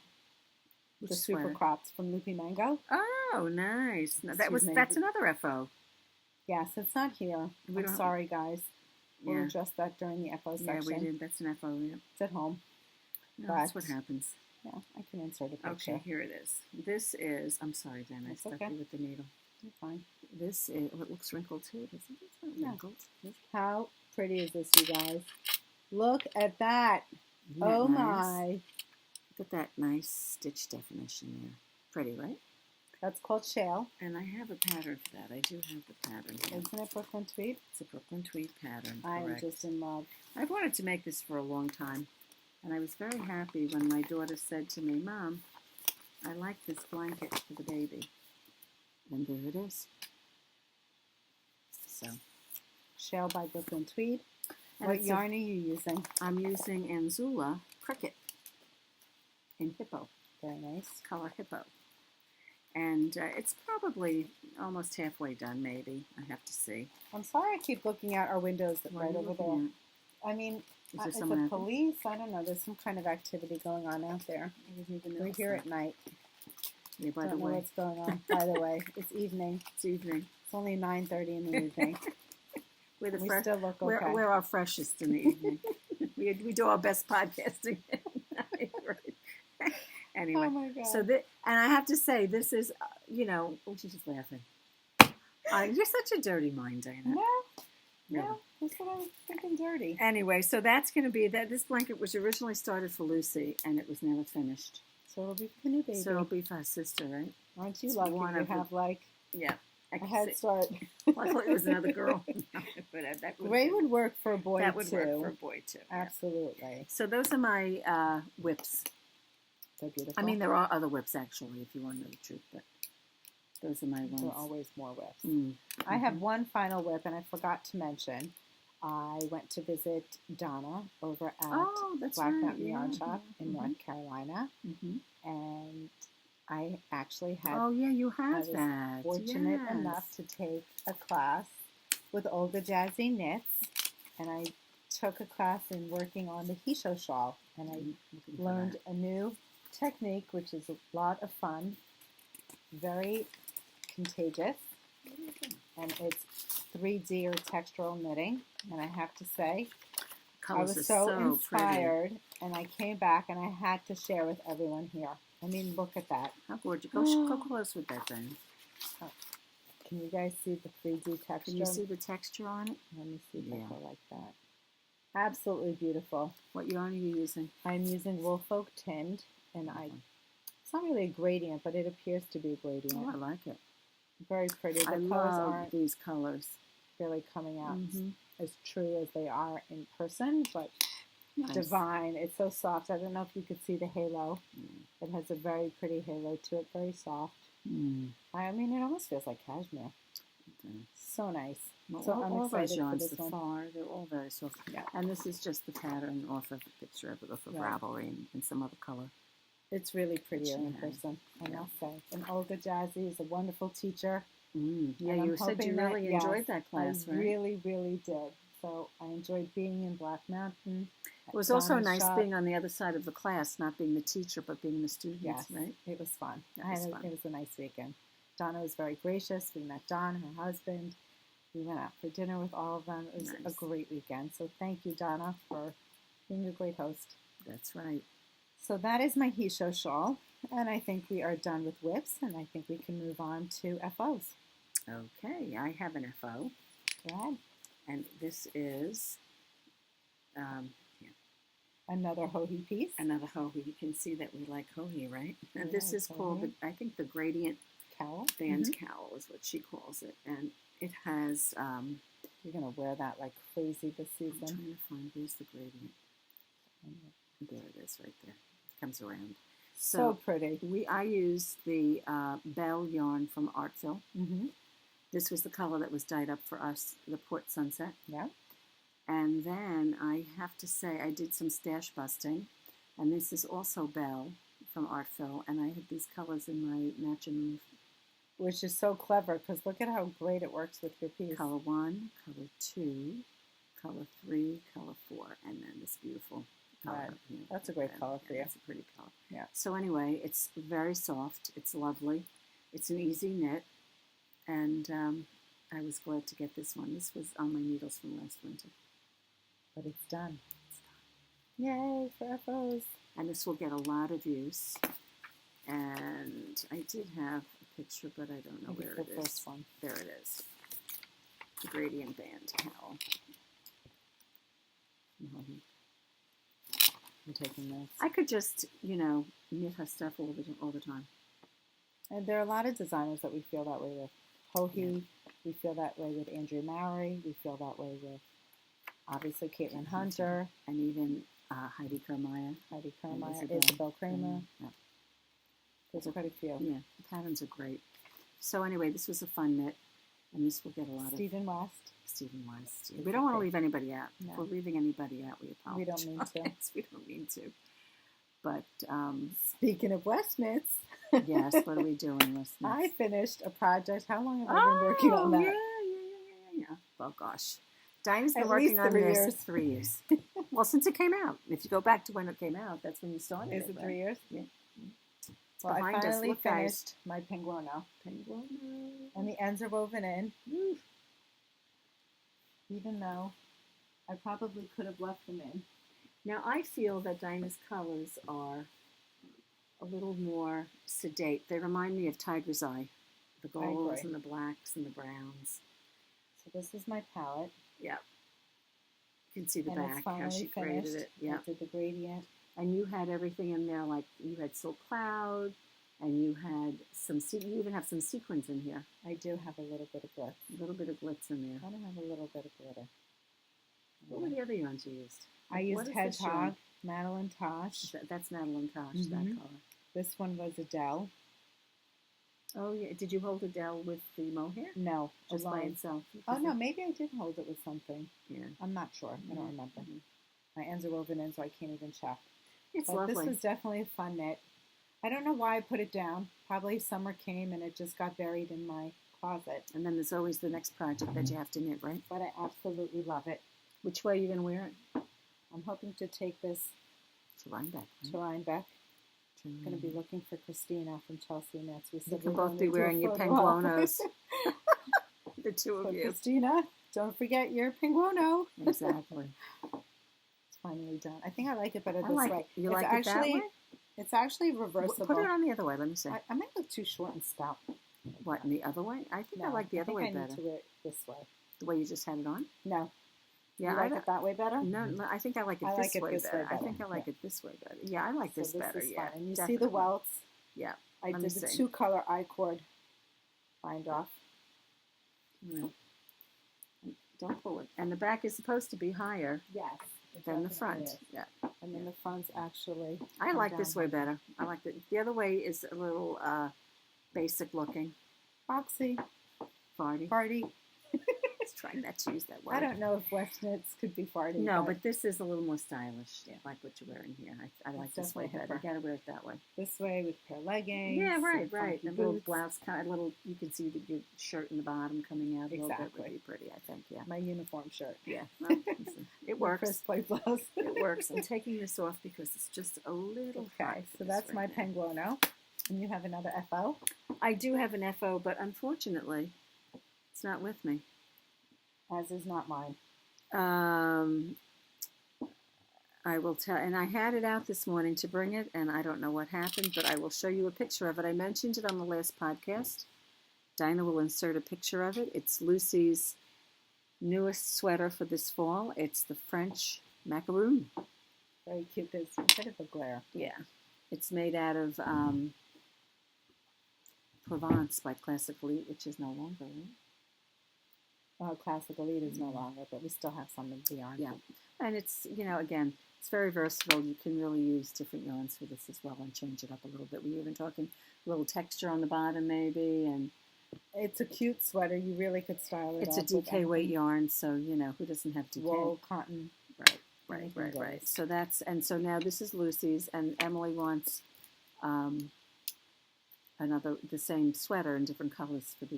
Which The Super sweater? Crops from Loopy Mango. Oh, nice. No, Excuse me. that's another FO. Yes, it's not here. We I'm don't- sorry, guys. We'll Yeah. address that during the FO Yeah, section. we did. That's an FO. Yeah. It's at home. No, that's But- what happens. Yeah, I can insert a picture. Okay, here it is. This is. I'm sorry, Dan. I That's stuck okay. you with the needle. You're fine. This is. Oh, it looks wrinkled too, doesn't it? It's not Yeah. wrinkled. Is it? How pretty is this, you guys? Look at that. Isn't that Oh nice? my. Look at that nice stitch definition there. Pretty, right? That's called Shale. And I have a pattern for that. I do have the pattern here. Isn't it Brooklyn Tweed? It's a Brooklyn Tweed pattern. I am Correct. just in love. I've wanted to make this for a long time. And I was very happy when my daughter said to me, Mom, I like this blanket for the baby. And there it is. So Shale by Brooklyn Tweed. And What it's yarn are you using? I'm using Anzula Cricket in Hippo, Very nice. color Hippo. And it's probably almost halfway done, maybe. I have to see. I'm sorry I keep looking out our windows What right are you over there. looking I mean, Is there is someone it out there? police? I don't know. There's some kind of activity going on out there. I didn't even We're notice here that. at night. Yeah, by Don't the know way, what's going on. By the way, it's evening. it's evening. It's only 9:30 in the evening. We're, the We fre- still look okay. we're our freshest in the evening. we do our best podcasting at night, right? Anyway, Oh my God. so and I have to say, this is, oh, she's just laughing. You're such a dirty mind, Dana. No, Really. no, that's what I was thinking. Dirty. Anyway, so that's going to be that. This blanket was originally started for Lucy, and it was never finished. So it'll be for the new baby. So it'll be for her sister, right? Aren't you it's lucky one to of the- have like Yeah. I a can head see. start? Luckily, it was another girl. But that Gray would work for a boy that would too. work for a boy too. Yeah. Absolutely. So those are my whips. They're beautiful. I mean, there are other whips actually, if you want to know the truth, but those are my ones. there are always more whips. Mm. I have one final whip, and I forgot to mention. I went to visit Donna over at Oh, that's Black right. Mountain Yarn yeah. Shop in North Carolina, Mm-hmm. and I actually had Oh, yeah, you I have was that. fortunate yes. enough to take a class with Olga Jazzy Knits, and I took a class in working on the Hisho shawl, and I Looking for learned that. a new technique, which is a lot of fun, very contagious, and it's 3D or textural knitting. And I have to say, Colors I are was so pretty. inspired, and I came back and I had to share with everyone here. I mean, look at that. How gorgeous. Go close with that then. Can you guys see the 3D texture? Can you see the texture on it? Let me see if Yeah. I go like that. Absolutely beautiful. What yarn are you using? I'm using Woolfolk Tynd, and it's not really a gradient, but it appears to be a gradient. Oh, I like it. Very pretty. The I colors love aren't these colors. really coming out Mhm. as true as they are in person, but Nice. divine. It's so soft. I don't know if you could see the halo. Mm. It has a very pretty halo to it, very soft. Mm. I mean, it almost feels like cashmere. Okay. So nice. Well, So I'm all those excited for yarns this so one. far, they're all very soft. Yeah. And this is just the pattern off of a picture of Right. Ravelry and some other color. It's really prettier in Yeah. person, I Yeah. must say. And Olga Jazzy is a wonderful teacher. Mm. Yeah, And you I'm said you hoping that- really yes, enjoyed that class, I right? really, really did. So I enjoyed being in Black Mountain. It was also Donna's nice shop. being on the other side of the class, not being the teacher, but being the students, Yes, right? it was fun. It was fun. It was a nice weekend. Donna was very gracious. We met Don, her husband. We went out for dinner with all of them. It was a Nice. great weekend. So thank you, Donna, for being a great host. That's right. So that is my Hisho shawl. And I think we are done with whips, and I think we can move on to FOs. Okay, I have an FO, Go ahead. and this is Another Hohi piece. another Hohi. You can see that we like Hohi, right? And Yeah, this is it's called, Hohi. I think, the Gradient Cowl. Band Cowl is what she calls it. And it has, You're going to wear that like crazy this I'm season. trying to find, where's the gradient? There it is, right there. It comes around. So pretty. I used the Belle yarn from Artfil. Mm-hmm. This was the color that was dyed up for us, the Port Sunset. Yeah. And then I have to say I did some stash busting. And this is also Belle from Artfil. And I have these colors in my match and move. Which is so clever because look at how great it works with your piece. Color 1, color 2, color 3, color 4. And then this beautiful color. Right. up here. That's a great color for you. It's a pretty color. Yeah. So anyway, it's very soft. It's lovely. It's an easy knit. And I was glad to get this one. This was on my needles from last winter. But it's done. Yay for FOs. And this will get a lot of use. And I did have a picture, but I don't know Maybe where the it is. first one. There it is. The Gradient Band Cowl. I'm taking notes. I could just, knit her stuff all the time. And there are a lot of designers that we feel that way with. Hohi, we feel that way with Andrea Mowry. We feel that way with, obviously, Caitlin Hunter, And even Heidi Kermeyer. Heidi Kermeyer, Isabel. Isabel Kramer. Yeah. There's quite a few. Yeah, the patterns are great. So anyway, this was a fun knit, and this will get a lot Stephen West. of Stephen West. We don't want to leave anybody out. No. If we're leaving anybody out, we We apologize. don't mean to. We don't mean to. But Speaking of Westknits, yes, what are we doing, listeners? I finished a project. How long have I been working on that? Yeah. Oh gosh, Diana's been At working least on 3 this years. 3 years. Well, since it came out. If you go back to when it came out, that's when you started. Is it right? 3 years? Yeah. Well, I behind us. finally Look, guys. finished my Penguono. Penguono. And the ends are woven in, Woo. even though I probably could have left them in. Now, I feel that Dinah's colors are a little more sedate. They remind me of Tiger's Eye. The golds agree. and the blacks and the browns. So this is my palette. Yeah. You can see the And back, it's how finally she finished. created it. Yeah. I did the gradient. And you had everything in there, like you had Silk Cloud, and you had you even have some sequins in here. I do have a little bit of glitz. A little bit of glitz in there. I want to have a little bit of glitter. What were the other yarns you used? I What used is this Hedgehog, yarn? Madeline Tosh. That's Madeline Tosh, that Mhm. color. This one was Adele. Oh, yeah. Did you hold Adele with the mohair? No, Just by alone. itself? Oh, no, maybe I did hold it with something. Yeah. I'm not sure. I don't remember. Mhm. My ends are woven in, so I can't even check. It's But lovely. this was definitely a fun knit. I don't know why I put it down. Probably summer came and it just got buried in my closet. And then there's always the next project that you have to knit, right? But I absolutely love it. Which way are you going to wear it? I'm hoping to take this To Rhinebeck. to Rhinebeck. Right? I'm going to be looking for Christina from Chelsea Knits. We You said can we're both going be to do a wearing your photo op. Penguonos. The two So of you. Christina, don't forget your Penguono. Exactly. It's finally done. I think I like it better I this like way. it. You It's like it that actually, way? It's actually reversible. Put it on the other way. Let me see. I might look too short and stout. What, in the other way? I think I No, like the other way I think I better. need to wear it this way. The way you just had it on? No. Yeah, You like it that way better? No, I think I like it I this like it way this way better. I better. think I like Yeah. it this way better. Yeah, I like So this better. is Yeah. fun. And you see definitely. the welts. Yeah. I Let did me the see. 2-color I-cord bind off. No. Don't pull it. And the back is supposed to be higher Yes. it than the definitely front. is. Yeah. And then the front's actually. I come like this down. way better. I like the other way is a little basic looking. Foxy, Farty. farty. Let's try not to use that word. I don't know if Westknits could be farty. No, but this is a little more stylish, Yeah. like what you're wearing here. I like It's this way definitely better. You hipper. gotta wear it that way. This way with pair of leggings. Yeah, right. and funky A little boots. blouse, kind of little. You can see your shirt in the bottom coming out a little bit. Exactly. Would be pretty, I think. Yeah. My uniform shirt. Yeah. Well, It your works. crisp white blouse. It works. I'm taking this off because it's just a little hot. Okay, so that's my Penguono. And you have another FO? I do have an FO, but unfortunately, it's not with me. As is not mine. I will tell, and I had it out this morning to bring it, and I don't know what happened, but I will show you a picture of it. I mentioned it on the last podcast. Dinah will insert a picture of it. It's Lucy's newest sweater for this fall. It's the French macaroon. Very cute. There's a bit of a glare. Yeah. It's made out of Provence by Classic Elite, which is no longer, right? Classic Elite is no longer, but we still have some of the yarn. Yeah. And it's, again, it's very versatile. You can really use different yarns for this as well and change it up a little bit. We're even talking a little texture on the bottom maybe. And it's a cute sweater. You really could style it. It's a DK weight yarn, so, who doesn't have DK? Wool, cotton. Right. So so now this is Lucy's, and Emily wants the same sweater in different colors for the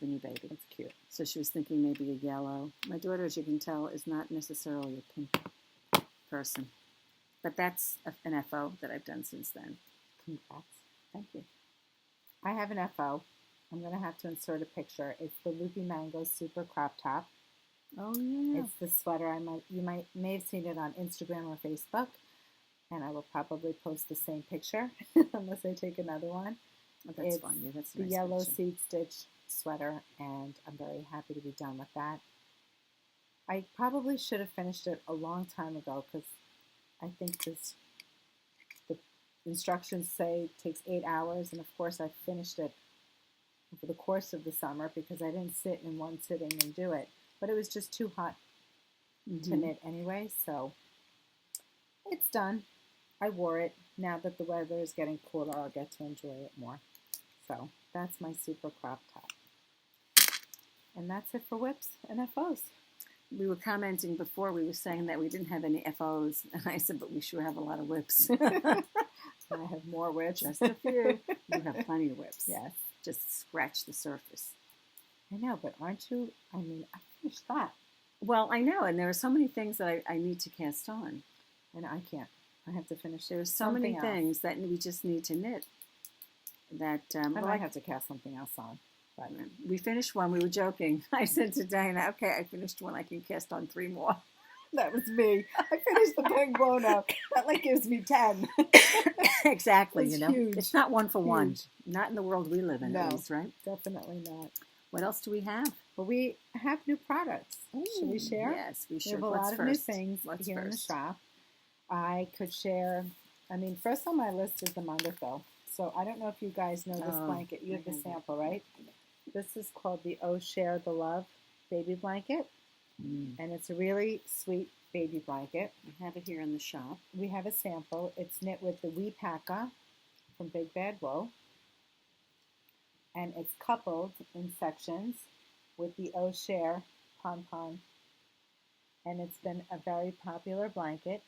new baby. It's cute. So she was thinking maybe a yellow. My daughter, as you can tell, is not necessarily a pink person, but that's an FO that I've done since then. Congrats. Thank you. I have an FO. I'm going to have to insert a picture. It's the Loopy Mango Super Crop Top. Oh, yeah. It's the sweater. You may have seen it on Instagram or Facebook, and I will probably post the same picture unless I take another one. Oh, that's it's fun. Yeah, that's a the nice yellow picture. seed stitch sweater, and I'm very happy to be done with that. I probably should have finished it a long time ago because I think the instructions say it takes 8 hours, and of course I finished it over the course of the summer because I didn't sit in one sitting and do it. But it was just too hot to knit anyway, so it's done. I wore it. Now that the weather is getting cooler, I'll get to enjoy it more. So that's my super crop top. And that's it for whips and FOs. We were commenting before, we were saying that we didn't have any FOs, and I said, but we sure have a lot of whips. I have more whips. Just a few. You have plenty of whips. Yes. Just scratch the surface. I know, but aren't you? I mean, I finished that. Well, I know, and there are so many things that I need to cast on. And I can't. I have to finish. There are so many things that we just need to knit. That I might have to cast something else on. But we finished one. We were joking. I said to Diana, okay, I finished one. I can cast on 3 more. that was me. I finished the Penguono. That gives me 10. Exactly, It's huge. It's not one for one. Huge. Not in the world we live in, No. at least, right? Definitely not. What else do we have? Well, we have new products. Should we share? Yes, we We should. have a lot of new things here in the shop. I could share. I mean, first on my list is the Monderfill. So I don't know if you guys know this blanket. You have the sample, right? This is called the Oh Share the Love baby blanket. And it's a really sweet baby blanket. I have it here in the shop. We have a sample. It's knit with the Wee-Paka from Big Bad Wool. And it's coupled in sections with the Oh Share pom-pom. And it's been a very popular blanket.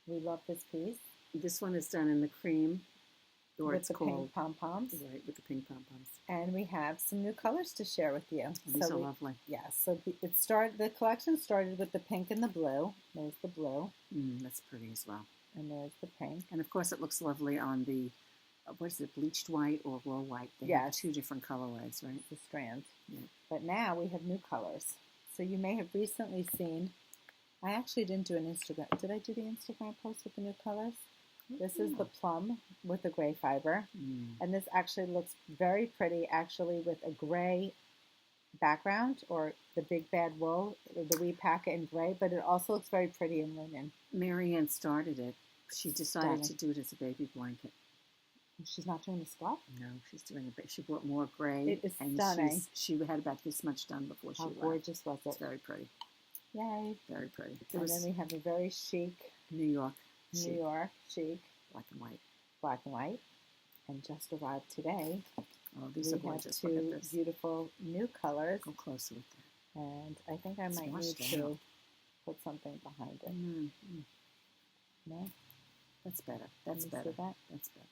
We love this piece. This one is done in the cream, or with it's the called pink pom-poms. right, with the pink pom-poms. And we have some new colors to share with you. These are lovely. Yeah, so the collection started with the pink and the blue. There's the blue. That's pretty as well. And there's the pink. And of course, it looks lovely on the what is it, bleached white or raw white? They have 2 different colorways, right? The strands. Yeah. But now we have new colors. So you may have recently seen, I actually didn't do an Instagram. Did I do the Instagram post with the new colors? This is the plum with the gray fiber. And this actually looks very pretty, actually, with a gray background, or the Big Bad Wool, the Wee-Paka in gray, but it also looks very pretty in linen. Marianne started it. She decided to do it as a baby blanket. She's not doing the scarf? No, she's doing a bit. She bought more gray. It is and stunning. She had about this much done before she How left. gorgeous was it? It's very pretty. Yay. Very pretty. And then we have a very chic New York chic black and white. Black and white. And just arrived today. Oh, these are gorgeous. We Look have at 2 this. beautiful new colors. Go closer with that. And I think I It's might washed need to out. put something behind it. No? That's better. That's Can you better. see that? That's better.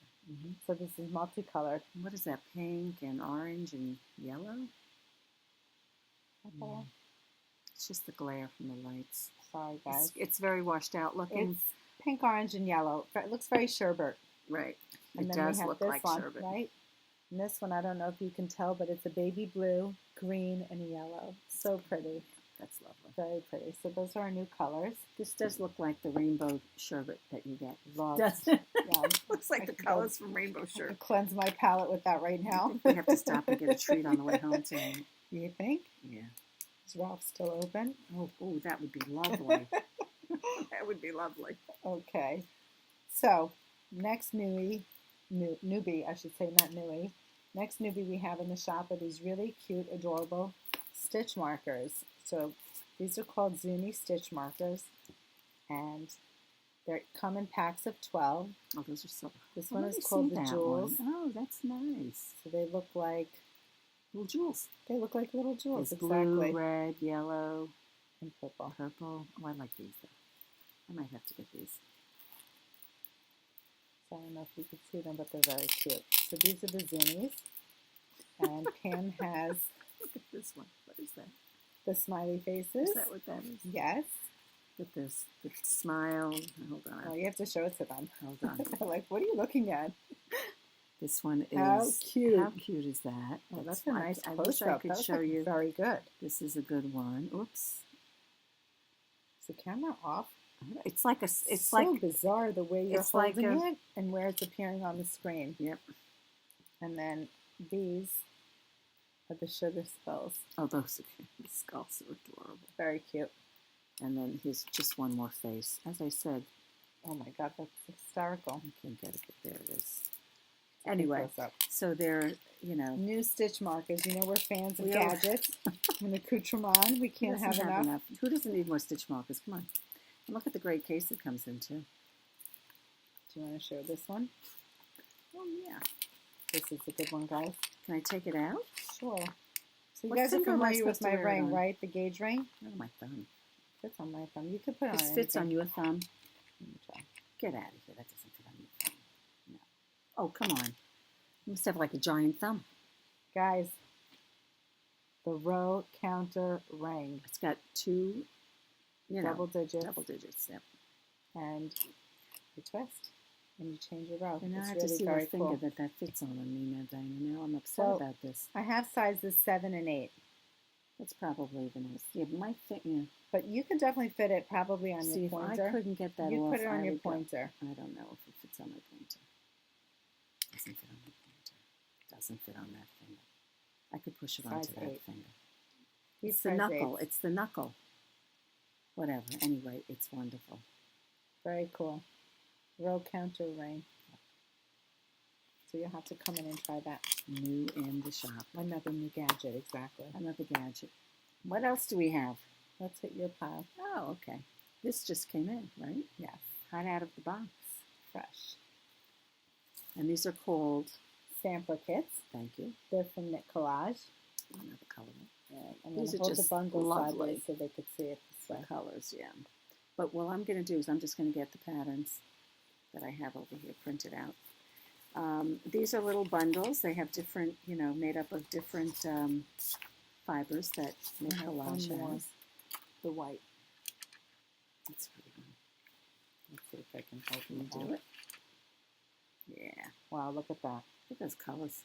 So this is multicolored. What is that? Pink and orange and yellow? It's just the glare from the lights. Sorry, guys. It's very washed out looking. It's pink, orange, and yellow. It looks very sherbet. Right. And It then does we have look this like one, sherbet. right? And this one, I don't know if you can tell, but it's a baby blue, green, and yellow. So pretty. That's lovely. Very pretty. So those are our new colors. This does look like the rainbow sherbet that you get. Love. Doesn't it? Yeah. Looks like I the could colors from rainbow I'll sherbet. cleanse my palate with that right now. We have to stop and get a treat on the way home tonight. You think? Yeah. Is Ralph still open? Oh, that would be lovely. That would be lovely. Okay. So, next newbie, I should say, not newie. Next newbie we have in the shop are these really cute, adorable stitch markers. So, these are called Zooni stitch markers. And they come in packs of 12. Oh, those are so... This Oh, one let is me called see the that Jewels. one. Oh, that's nice. So they look like Little jewels. little jewels, There's exactly. blue, red, yellow, And purple. purple. Oh, I like these though. I might have to get these. So I don't know if you can see them, but they're very cute. So these are the Zoomies. And Pam has Look at this one. What is that? the smiley faces. Is that what that is? Yes. With this, the smile. Hold on. Well, you have to show it to them. Hold on. They're like, what are you looking at? This one is... How cute. How cute is that? Oh, that's a nice I wish I close-up. could That was show like you. very good. This is a good one. Oops. Is the camera off? It's like a... It's so like... bizarre the way you're it's like holding a- it and where it's appearing on the screen. Yep. And then these are the sugar skulls. Oh, those are cute. The skulls are adorable. Very cute. And then here's just one more face. As I said, Oh my God, that's hysterical. I can't get it, but there it is. Anyway, Close up. so they're, you know... New stitch markers. You know we're fans of We are. gadgets and accoutrement. We can't Doesn't have enough. Who doesn't need more stitch markers? Come on. And look at the great case it comes in, too. Do you want to show this one? Oh, yeah. This is a good one, guys. Can I take it out? Sure. So you What guys are finger am I familiar with supposed to my wear it ring, on? right? The gauge ring? Oh, my thumb. Fits on my thumb. You could put it on This fits on anything. your thumb. Let me try. Get out of here. That doesn't fit on your thumb. No. Oh, come on. You must have like a giant thumb. Guys, the row counter ring. It's got two, you know, Double digits. double digits. Yep. And you twist and you change your row. And now It's I have to really see very what finger cool. that fits on me now, Dinah. Now I'm upset Well, about this. I have sizes 7 and 8. That's probably the nice. Yeah, but my fit, yeah. But you could definitely fit it probably on See, your if pointer. I couldn't get that You off, put it on I your would go- pointer. I don't know if it fits on my pointer. Doesn't fit on my pointer. Doesn't fit on that finger. I could push it onto Size that 8. finger. These It's the size knuckle. 8s. It's the knuckle. Whatever. Anyway, it's wonderful. Very cool. Row counter ring. So you'll have to come in and try that. New in the shop. Another new gadget, exactly. Another gadget. What else do we have? Let's hit your pile. Oh, okay. This just came in, right? Yes. Hot out of the box. Fresh. And these are called, Sampler kits. thank you, They're from Knit Collage. another color. And I'm These going to are hold the just bundle lovely. sideways so they could see it this way. The colors, yeah. But what I'm going to do is I'm just going to get the patterns that I have over here printed out. These are little bundles. They have different, you know, made up of different fibers that Knit I have one Collage more. has. The white. That's pretty one. Let's see if I can Can you open do that. it? Yeah. Wow, look at that. Look at those colors.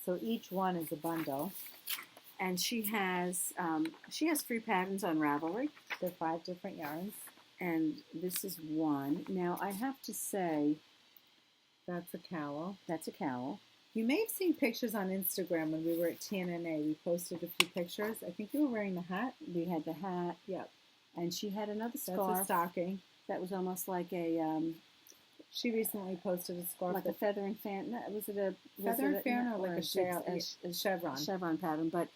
So each one is a bundle. And she has free patterns on Ravelry. They're 5 different yarns. And this is one. Now, I have to say, That's a cowl. that's a cowl. You may have seen pictures on Instagram when we were at TNNA. We posted a few pictures. I think you were wearing the hat. We had the hat. Yep. And she had another That's a scarf stocking. that was almost like a She recently posted a scarf. like a feather and fan. No, was it a Feather and fan or like a chevron? chevron pattern? But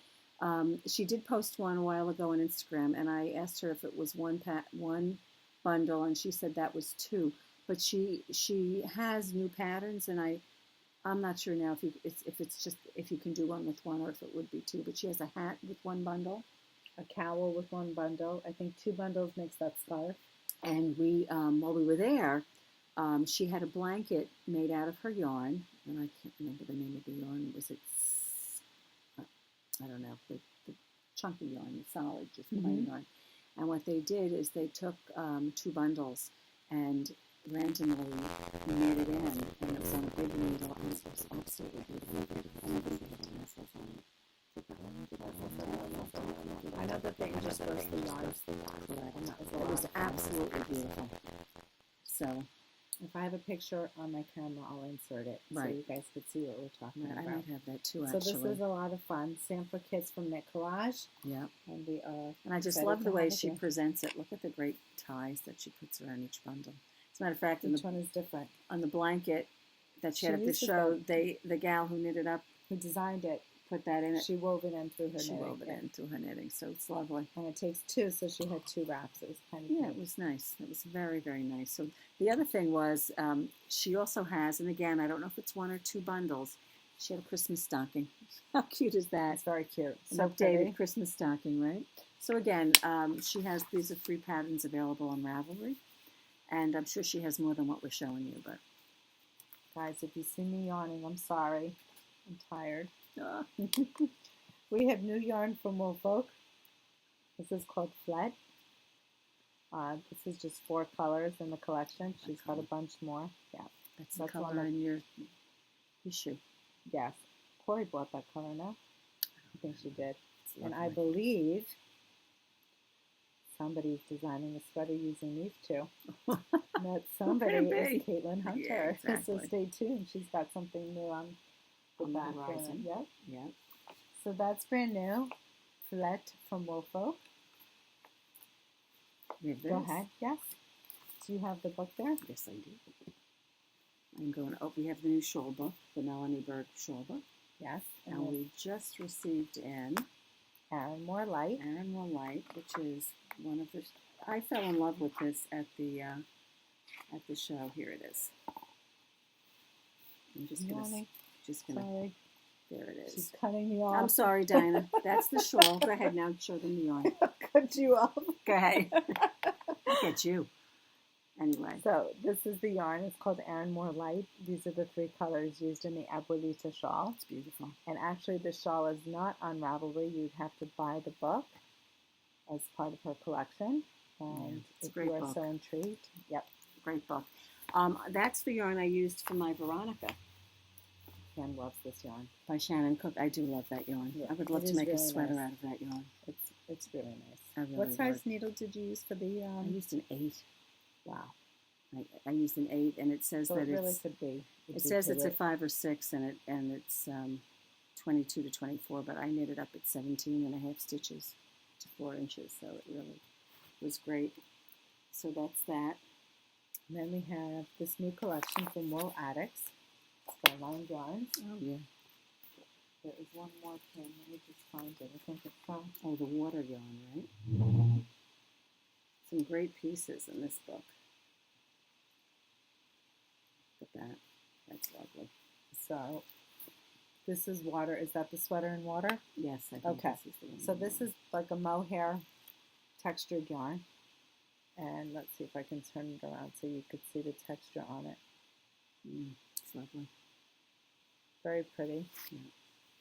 she did post one a while ago on Instagram, and I asked her if it was one bundle, and she said that was 2. But she has new patterns, and I'm not sure now if you can do one with one or if it would be 2. But she has a hat with one bundle. A cowl with one bundle. I think 2 bundles makes that scarf. And we, while we were there, she had a blanket made out of her yarn, and I can't remember the name of the yarn. Was it? I don't know. The chunky yarn, solid, just plain yarn. And what they did is they took 2 bundles and randomly knit it in, and it was on a big needle, and it was absolutely beautiful. And it was I know that they interspersed the yarns. it was absolutely beautiful. So, if I have a picture on my camera, I'll insert it so Right. you guys could see what we're talking I about. might have that too, So actually. this is a lot of fun. Sampler kits from Knit Collage. Yeah. And we are And I just excited love to the way have it she here. presents it. Look at the great ties that she puts around each bundle. As a matter of fact, Each one is different. on the blanket that she She had at the uses show, them. the gal who knitted up Who designed it, put that in it. she wove it in through her She knitting. wove it in through her knitting, so it's lovely. And it takes 2, so she had 2 wraps. It was kind of Yeah, neat. it was nice. It was very, very nice. So the other thing was she also has, and again, I don't know if it's 1 or 2 bundles, she had a Christmas stocking. How cute is that? It's very cute. An So updated pretty. Christmas stocking, right? So again, she has, these are 3 patterns available on Ravelry. And I'm sure she has more than what we're showing you, but Guys, if you see me yawning, I'm sorry. I'm tired. uh, We have new yarn from Woolfolk. This is called Flette. This is just 4 colors in the collection. She's got a bunch more. Yeah. that's the That's one color of- in your Hisho. Yes. Corey bought that color now. I think she did. It's And I lovely. believe somebody's designing a sweater using these 2. That somebody Could it is be? Caitlin Hunter. Yeah, exactly. So stay tuned. She's got something new on the On the back. horizon. Yep. Yeah. So that's brand new. Flette from Woolfolk. We have this. Go ahead. Yes. Do you have the book there? Yes, I do. I'm going, we have the new Shawl book, the Melanie Berg Shawl book. Yes. And And then we just received in Aaron More Light. Aaron Will Light, which is one of the, I fell in love with this at the show. Here it is. I'm just gonna, Yawning. gonna, Sorry. there it is. She's cutting me off. I'm sorry, Dinah. That's the shawl. Go ahead now, show them the yarn. Cut you off. Go ahead. Look at you. Anyway, So this is the yarn. It's called Aaron More Light. These are the 3 colors used in the Abuelita shawl. it's beautiful. And actually the shawl is not on Ravelry. You'd have to buy the book as part of her collection. And it's a if great you are book. so intrigued, yep. Great book. That's the yarn I used for my Veronica Ken loves this yarn. by Shannon Cook. I do love that yarn. Yeah, I would love it to is make a really sweater nice. out of that yarn. It's really nice. I really What size would. needle did you use for the I used an 8. wow. I used an 8, and it says So that it really it's. could be. It says it's a 5 or 6, and it's 22 to 24. But I knit it up at 17 and a half stitches to 4 inches, so it really was great. So that's that. And then we have this new collection from Wool Addicts. It's by Line Yarns. Oh yeah. There is one more pin. Let me just find it. I think it's from. Oh, the water yarn, right? Some great pieces in this book. Look at that. That's lovely. So this is water. Is that the sweater in water? Yes, I think Okay. this is the one. So this is like a mohair textured yarn. And let's see if I can turn it around so you could see the texture on it. It's lovely. Very pretty. Yeah.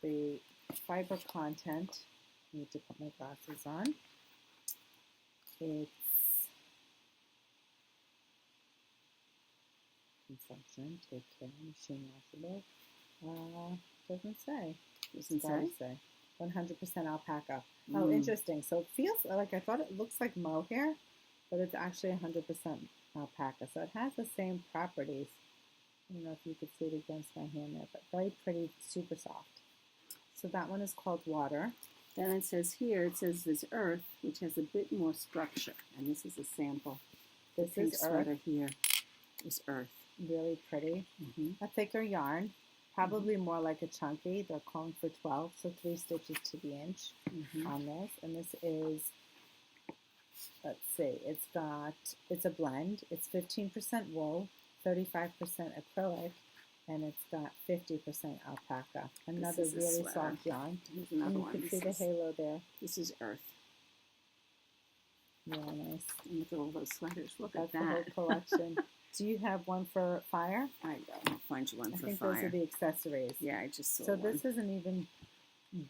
The fiber content, I need to put my glasses on. It's consumption, take care, machine washable. Doesn't say. Doesn't Does say? say. 100% alpaca. Oh, interesting. So it feels like, I thought it looks like mohair, but it's actually 100% alpaca. So it has the same properties. I don't know if you could see it against my hand there, but very pretty, super soft. So that one is called Water. Then it says here, it says this Earth, which has a bit more structure. And this is a sample. This Pink is sweater Earth, here is Earth. really pretty. Mm-hmm. A thicker yarn, probably more like a chunky. They're calling for 12, so 3 stitches to the inch on this. And this is, let's see, it's a blend. It's 15% wool, 35% acrylic, and it's got 50% alpaca. Another is a really sweater. soft yarn. Here's And another you one. can see the This halo there. is Earth. Really nice. And look at all those sweaters. Look That's at the whole that. collection. Do you have one for fire? I will. I'll find you one I for think fire. those are the accessories. Yeah, I just saw So one. this is an even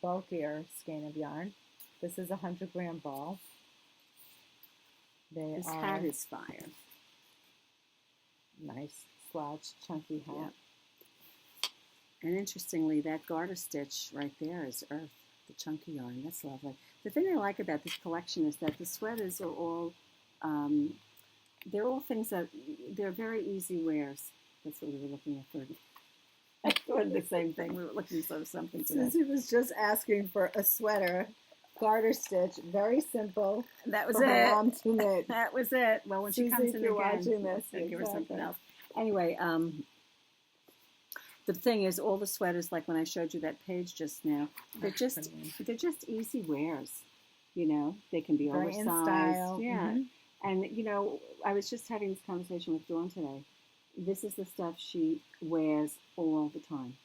bulkier skein of yarn. This is a 100-gram ball. This hat is fire. Nice, slouch, chunky hat. Yeah. And interestingly, that garter stitch right there is earth, the chunky yarn. That's lovely. The thing I like about this collection is that the sweaters are all, they're all things that, they're very easy wears. That's what we were looking at for. I thought the same thing. We were looking for something today. Susie was just asking for a sweater, garter stitch, very simple. That was for her it. mom to knit. That was it. Well, when she Susie, comes if in you're again, watching this, I'll give her something exactly. else. Anyway, the thing is, all the sweaters, like when I showed you that page just now, they're just easy wears. You know, they can be Very in oversized. style. Yeah. Mhm. And you know, I was just having this conversation with Dawn today. This is the stuff she wears all the time.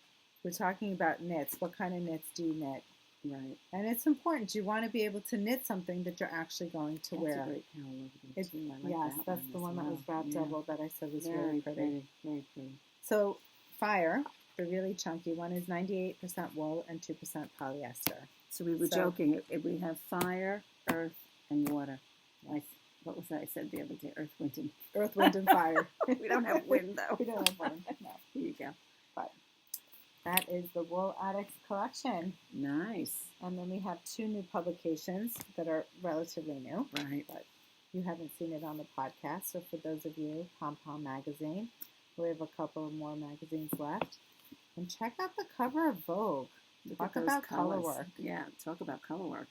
We're talking about knits. What kind of knits do you knit? Right. And it's important. You want to be able to knit something that you're actually going to wear. That's a great cowl over there, It's, too. I like yes, that that's the as one that well. was wrapped Yeah. double that I said was Very really pretty. Very pretty. So fire, the really chunky one, is 98% wool and 2% polyester. So we were joking. We have fire, earth, and water. Like, what was that I said the other day? Earth, wind, and... Earth, wind, and fire. We don't have wind, though. We don't have wind. No. Here you go. But that is the Wool Addicts collection. Nice. And then we have 2 new publications that are relatively new. Right. But you haven't seen it on the podcast. So for those of you, Pom Pom Magazine. We have a couple more magazines left. And check out the cover of Vogue. Talk about color work. Yeah, talk about color work.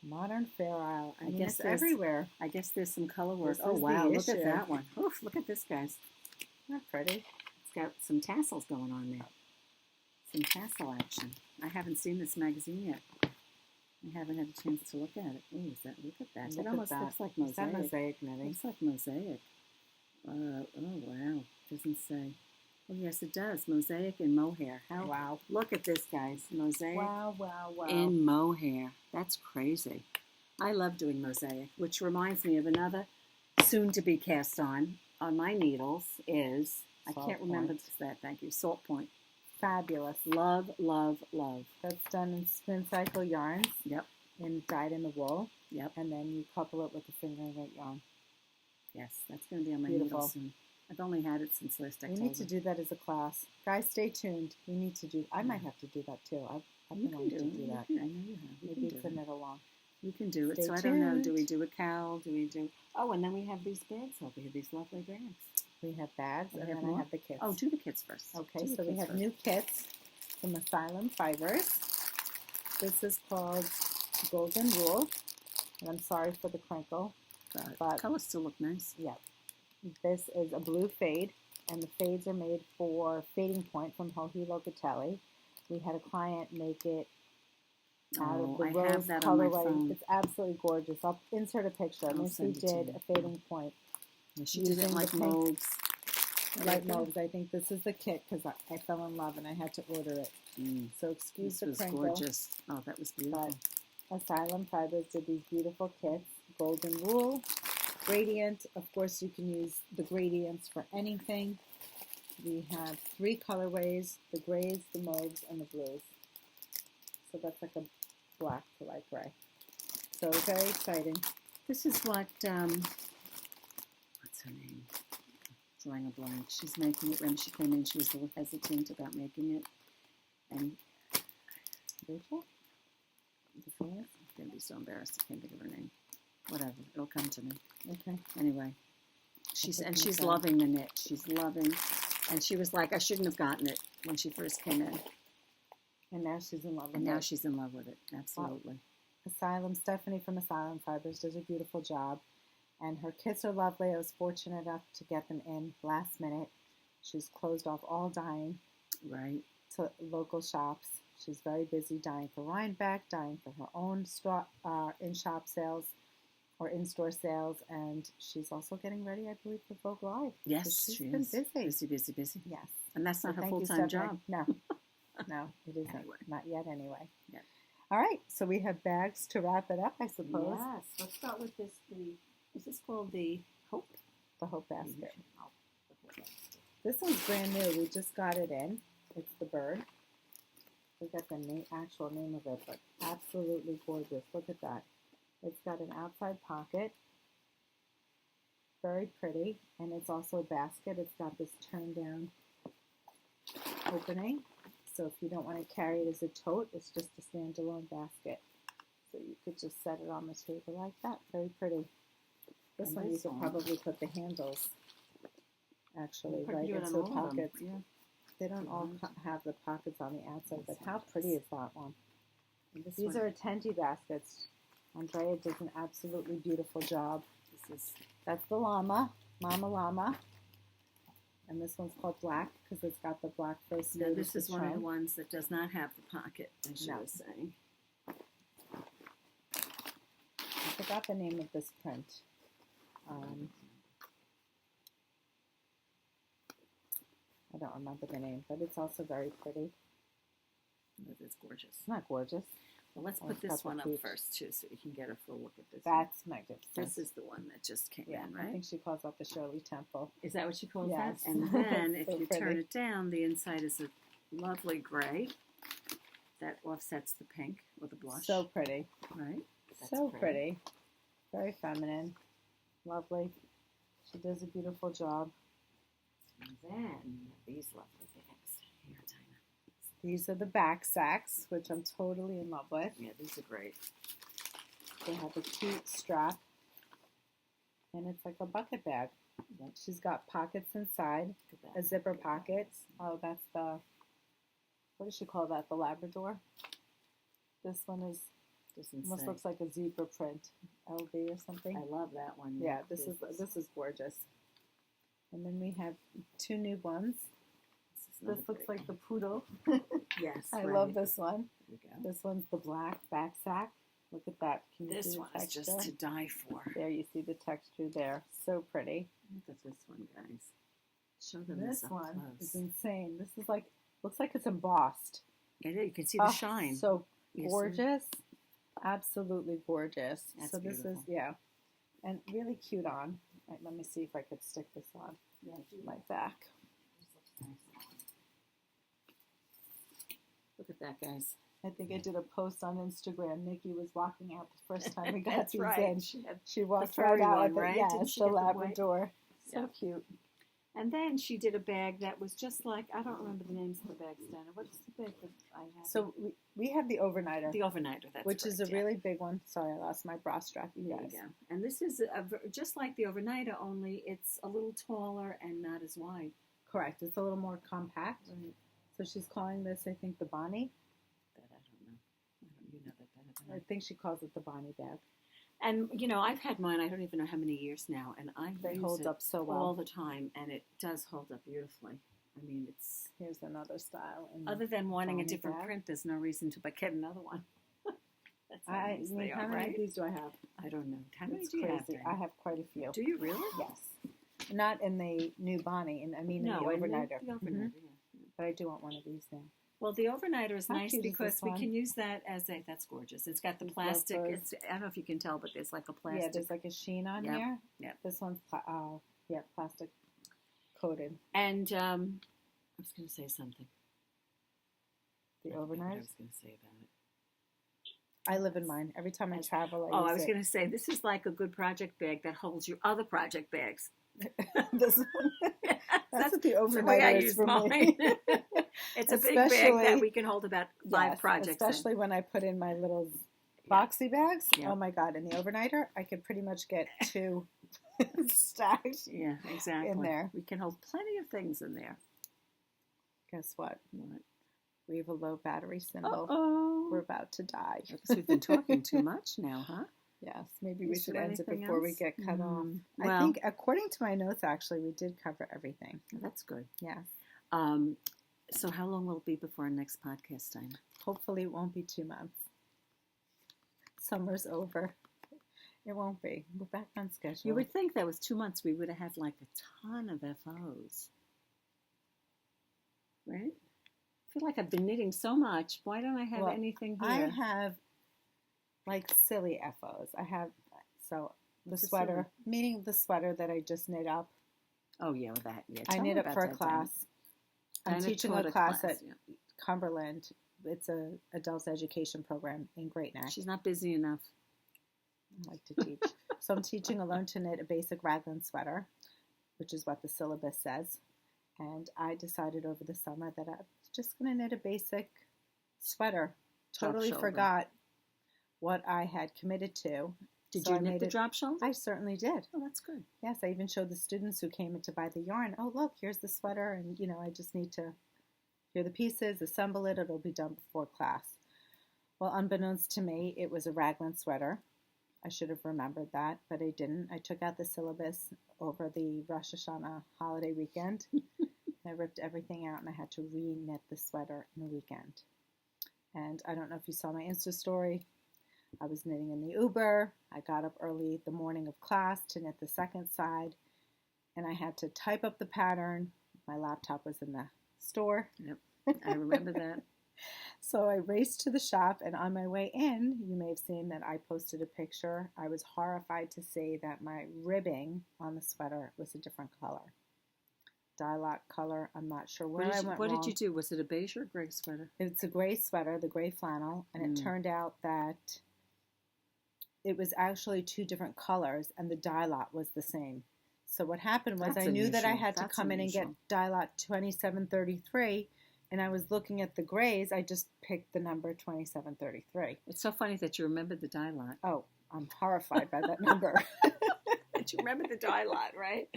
Modern Fair Isle. I mean, guess it's everywhere. I guess there's some color work. This Oh, is the wow. Look at issue. that one. Oof, look at this, guys. Isn't that pretty? It's got some tassels going on there. Some tassel action. I haven't seen this magazine yet. I haven't had a chance to look at it. Ooh, look at that. Look It at almost that. looks like Is that mosaic. mosaic knitting? Looks like mosaic. Oh, wow. Doesn't say. Oh, yes, it does. Mosaic and mohair. How? Wow. Look at this, guys. Mosaic Wow, wow, wow. in mohair. That's crazy. I love doing mosaic, which reminds me of another soon-to-be cast on my needles is, Salt I can't remember Point. that, thank you, Salt Point. Fabulous. Love, love, love. That's done in Spincycle yarns Yep, and dyed in the wool. yep, And then you couple it with the finger weight yarn. yes. That's going to be on my Beautiful. needles soon. I've only had it since last We October. need to do that as a class. Guys, stay tuned. We need to do, I might have to do that too. I've You been can wanting to do do it. that. I know you have. You Maybe can to do it. knit along. You can do it. Stay So I don't know. Do tuned. we do a cowl? Do we do... Oh, and then we have these bags over here, these lovely bags. We have bags We and have then more? I have the kits. Oh, do the kits first. Okay, Do the so we kits have first. new kits from Asylum Fibers. This is called Golden Rule. And I'm sorry for the crinkle, but colors still look nice. yeah. This is a blue fade, and the fades are made for Fading Point from Locatelli. We had a client make it out of the I rose have that on my colorway. phone. It's absolutely gorgeous. I'll insert a picture. I'll Missy send it to did you. a Fading Point. Yeah, she did it using like the pink- mauves. Light mauves. I think this is the kit because I fell in love and I had to order it. Mm, So excuse this the was crinkle. gorgeous. Oh, that was beautiful. But Asylum Fibers did these beautiful kits. Golden Rule, Gradient. Of course, you can use the gradients for anything. We have 3 colorways, the grays, the mauves, and the blues. So that's like a black to light gray. So very exciting. This is what, what's her name? Drawing a blank. She's making it. When she came in, she was a little hesitant about making it. And Rachel? I'm going to be so embarrassed. I can't think of her name. Whatever. It'll come to me. Okay. Anyway. She's Okay. loving the knit. She's loving. And she was like, I shouldn't have gotten it when she first came in. And now she's in love with And it. now she's in love with it. Absolutely. Stephanie from Asylum Fibers does a beautiful job. And her kits are lovely. I was fortunate enough to get them in last minute. She's closed off all dyeing Right. to local shops. She's very busy dyeing for Rhinebeck, dyeing for her own in-shop sales or in-store sales. And she's also getting ready, I believe, for Vogue Live. Yes, So she she's been is. busy. Busy. Yes. And that's not So her thank you, full-time Stephanie. job. No. No, it isn't. Anyway. Not yet anyway. Yeah. All right. So we have bags to wrap it up, I suppose. Yes. Let's start with this. Is this called the Hope? The Hope Basket. Oh, the Hope basket. This one's brand new. We just got it in. It's the bird. forget the actual name of it, but absolutely gorgeous. Look at that. It's got an outside pocket. Very pretty. And it's also a basket. It's got this turn down opening. So if you don't want to carry it as a tote, it's just a standalone basket. So you could just set it on the table like that. Very pretty. This one you could probably put the handles actually right into the pockets. Yeah. They don't all have the pockets on the outside, but how pretty is that one? These are attendee baskets. Andrea does an absolutely beautiful job. That's the llama, Mama Llama. And this one's called Black because it's got the black face. Now this is one of the ones that does not have the pocket, as she was saying. I forgot the name of this print. I don't remember the name, but it's also very pretty. It's gorgeous. It's not gorgeous. Well, let's put this one up first, too, so you can get a full look at this. That's magnificent. This is the one that just came in, right? I think she calls that the Shirley Temple. Is that what she calls Yes. that? And then if So you pretty. turn it down, the inside is a lovely gray that offsets the pink with a blush. So pretty. Right? So pretty. Very feminine. Lovely. She does a beautiful job. And then these lovely bags. Here, Tina. These are the back sacks, which I'm totally in love with. Yeah, these are great. They have a cute strap, and it's like a bucket bag. She's got pockets inside, a zipper pocket. Oh, that's the, what does she call that? The Labrador? This one is, almost looks like a zebra print, LB or something. I love that one. Yeah, this is gorgeous. And then we have two new ones. This looks like the poodle. Yes, I love this one. There you go. This one's the black back sack. Look at that. Can you see This the one is texture? just to die for. There, you see the texture there. So pretty. Look at this one, guys. Show them This up one close. is insane. This is like, looks like it's embossed. It is. You can see the shine. So You gorgeous. Absolutely gorgeous. That's so this beautiful. is, yeah. And really cute on. Right, let me see if I could stick this on my back. Look at that, guys. I think I did a post on Instagram. Nikki was walking out the first time we got That's these right. in. She walked the right furry out one, with it. right? Yes, Didn't she the get the white? Labrador. So Yeah. cute. And then she did a bag that was just like, I don't remember the names of the bags, Dana. What's the bag that I have? So we have the overnighter, the overnighter, that's which is a correct, yeah. really big one. Sorry, I lost my bra strap, you There guys. you go. And this is just like the overnighter, only it's a little taller and not as wide. Correct. It's a little more compact. So she's calling this, I think, the Bonnie. That I don't know. You know that better than I think she calls it the Bonnie bag. And, you know, I've had mine, I don't even know how many years now, and They use hold it up so well. all the time, and it does hold up beautifully. I mean, it's... Here's another style. In Other than wanting a Bonnie different bag. print, there's no reason to get another one. That's how I nice mean, they how are, many right? of these do I have? I don't know. How many It's do you have? crazy. Dana? I have quite a few. Do you really? Yes. Not in the new Bonnie, and I mean No, in the overnighter. The overnighter, Mhm. yeah. But I do want one of these now. Well, the overnighter is How nice cute is because this we one? can use that as a. That's gorgeous. It's got the With plastic. lovebird. It's. I don't know if you can tell, but there's like a plastic. Yeah, there's like a sheen on Yep, here. yep. This one's plastic coated. And I was going to say something. The I forget what I overnight. was going to say about it. I live in mine. Every time I travel, Oh, I use was it. going to say this is like a good project bag that holds your other project bags. This one. That's what the the way I overnight is use for mine. me. It's a big bag that Especially- we can hold about 5 Yes, projects especially in. when I put in my little boxy bags. Yeah. Oh my god! In the overnighter, I could pretty much get 2 stacked Yeah, exactly. in there. We can hold plenty of things in there. Guess what? What? We have a low battery symbol. Oh, We're about to die. because we've been talking too much now, huh? Yes, maybe we Is should there end it anything before we else? get cut off. I Well- think, according to my notes, actually, we did cover everything. That's good. Yes. So how long will it be before our next podcast time? Hopefully, it won't be 2 months. Summer's over. It won't be. We're back on schedule. You would think that was 2 months. We would have had like a ton of FOs. Right? I feel like I've been knitting so much. Why don't I have Well, anything I here? have like silly FOs. I have the What's a sweater, meaning the sweater that I just knit up. Oh, yeah, with that. Yeah, I tell knit me it about for a that, class. Diana. I'm Diana teaching taught a class at yeah. Cumberland it's a adult education program in Great Neck. She's not busy enough. I like to teach. So I'm teaching a learn to knit a basic raglan sweater, which is what the syllabus says. And I decided over the summer that I'm just going to knit a basic sweater. Totally forgot what I had committed to. Did you knit the drop shoulder? I certainly did. Oh, that's good. Yes, I even showed the students who came in to buy the yarn, oh, look, here's the sweater. And, I just need to hear the pieces, assemble it. It'll be done before class. Well, unbeknownst to me, it was a raglan sweater. I should have remembered that, but I didn't. I took out the syllabus over the Rosh Hashanah holiday weekend. I ripped everything out, and I had to re-knit the sweater in a weekend. And I don't know if you saw my Insta story. I was knitting in the Uber. I got up early the morning of class to knit the second side, and I had to type up the pattern. My laptop was in the store. Yep, I remember that. So I raced to the shop, and on my way in, you may have seen that I posted a picture. I was horrified to see that my ribbing on the sweater was a different color. Dye lock color. I'm not sure where I went What wrong. did you do? Was it a beige or gray sweater? It's a gray sweater, the gray flannel, and it turned out that it was actually two different colors, and the dye lot was the same. So what happened was I knew that I had to come in and get dye lot 2733, and I was looking at the grays. I just picked the number 2733. It's so funny that you remembered the dye lot. Oh, I'm horrified by that number. That you remember the dye lot, right?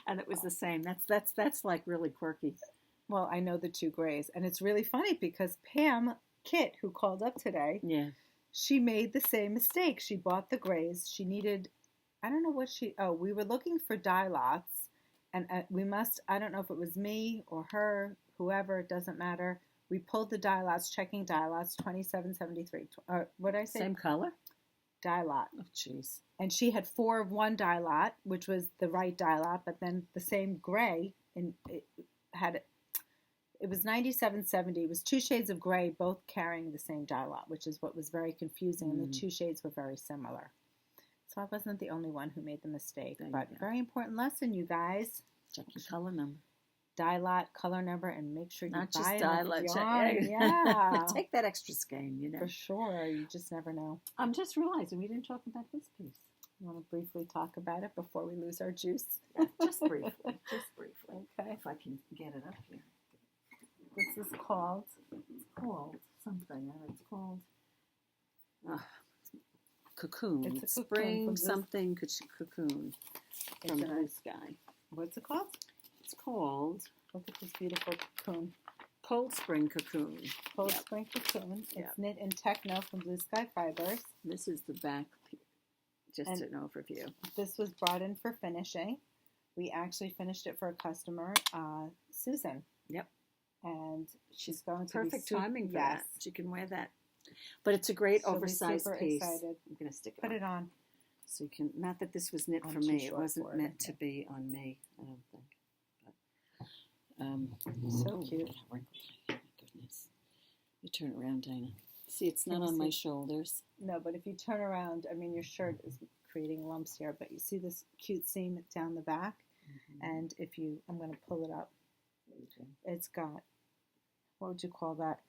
And it was the same. That's like really quirky. Well, I know the two grays, and it's really funny because Pam Kit, who called up today, she made the same mistake. She bought the grays. She needed, I don't know what we were looking for dye lots, and I don't know if it was me or her, whoever, it doesn't matter. We pulled the dye lots, checking dye lots, 2773. What did I say? Same color? Dye lot. Oh, jeez. And she had 4 of one dye lot, which was the right dye lot, but then the same gray, and it was 9770. It was 2 shades of gray, both carrying the same dye lot, which is what was very confusing, and the 2 shades were very similar. So I wasn't the only one who made the mistake, but very important lesson, you guys. Check your color number. Dye lot, color number, and make sure you Not buy just enough dye lot. yarn. Yeah. Take that extra skein, For sure. You just never know. I'm just realizing we didn't talk about this piece. You want to briefly talk about it before we lose our juice? Just briefly. Just briefly. Okay. If I can get it up here. This is called? It's called something. It's called Cocoon. It's a cocoon Spring from something cocoon from Blue Sky. What's it called? It's called Look at this beautiful cocoon. Cold Spring Cocoon. Cold Spring Cocoon. It's Yep. knit in Techno from Blue Sky Fibers. This is the back, just And an overview. This was brought in for finishing. We actually finished it for a customer, Susan. Yep. And she's going to Perfect be timing for that. She can wear that. But it's a great She'll be oversized super piece. excited. I'm going to stick it Put on. it on. So you can, not that this was knit I'm for too me. It short wasn't for it, meant to okay. be on me, I don't think. So cute. Oh, my goodness. You turn around, Dana. See, it's not Can you on my see? shoulders. No, but if you turn around, I mean, your shirt is creating lumps here, but you see this cute seam down the back? And if you, I'm going to pull it up. It's got, what would you call that?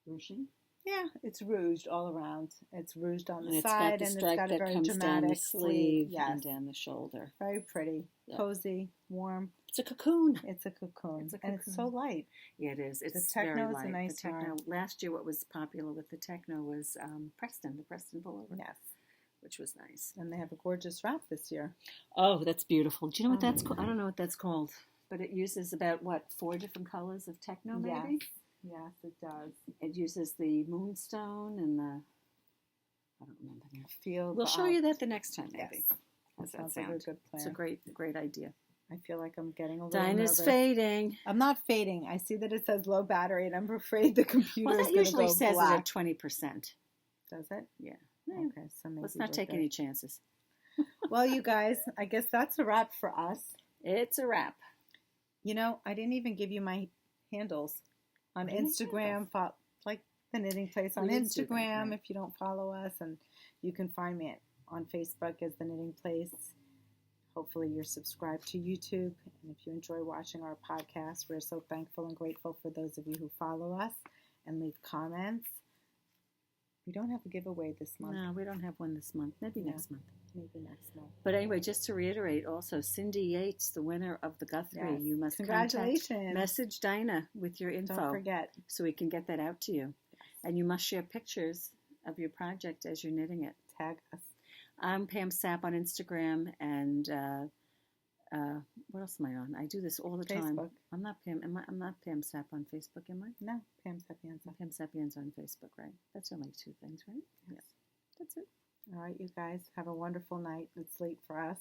Ruching? Yeah, it's rouged all around. It's rouged on the And it's got side, the and it's stripe got a that very comes down the dramatic sleeve Yes, and down the shoulder. very pretty, Yeah. cozy, warm. It's a cocoon. It's a cocoon, It's a and it's so light. Yeah, it is. It's Techno very is a light. nice the Techno. yarn. Last year, what was popular with the Techno was Preston, the Preston pullover, Yes, which was nice. and they have a gorgeous wrap this year. Oh, that's beautiful. Do you know what that's called? I don't know what that's called, but it uses about, 4 different colors of Techno, maybe? Yes, it does. It uses the moonstone and the, I don't remember now. Feel. We'll show you that the next time, maybe. Yes. How's that Sounds sound? like a good plan. It's a great idea. I feel like I'm getting a little Dinah's nervous. fading. I'm not fading. I see that it says low battery, and I'm afraid the computer Well, is that going to usually go says black. it at 20%. Does it? Yeah. Okay, so maybe Let's not we're take good. any chances. Well, you guys, I guess that's a wrap for us. It's a wrap. You know, I didn't even give you my handles on What are your Instagram, like the Knitting Place on We didn't do that, Instagram. right. If you don't follow us, and you can find me on Facebook as the Knitting Place. Hopefully, you're subscribed to YouTube, and if you enjoy watching our podcast, we're so thankful and grateful for those of you who follow us. and leave comments. We don't have a giveaway this month. No, we don't have one this month. Maybe next month. Maybe next month. But anyway, just to reiterate also, Cindy Yates, the winner of the Guthrie, Yes. you must Congratulations. message Dinah with your info. Don't forget. So we can get that out to you. And you must share pictures of your project as you're knitting it. Tag us. I'm Pam Sapp on Instagram, and what else am I on? I do this all the time. Facebook. I'm not Pam. I'm not Pam Sapp on Facebook, am I? No, Pam Sapienza. Pam Sapien's on Facebook, right? That's only 2 things, right? Yes. Yeah. That's it. All right, you guys, have a wonderful night. It's late for us.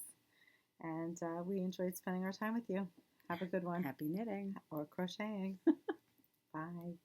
And we enjoyed spending our time with you. Have a good one. Happy knitting. Or crocheting. Bye.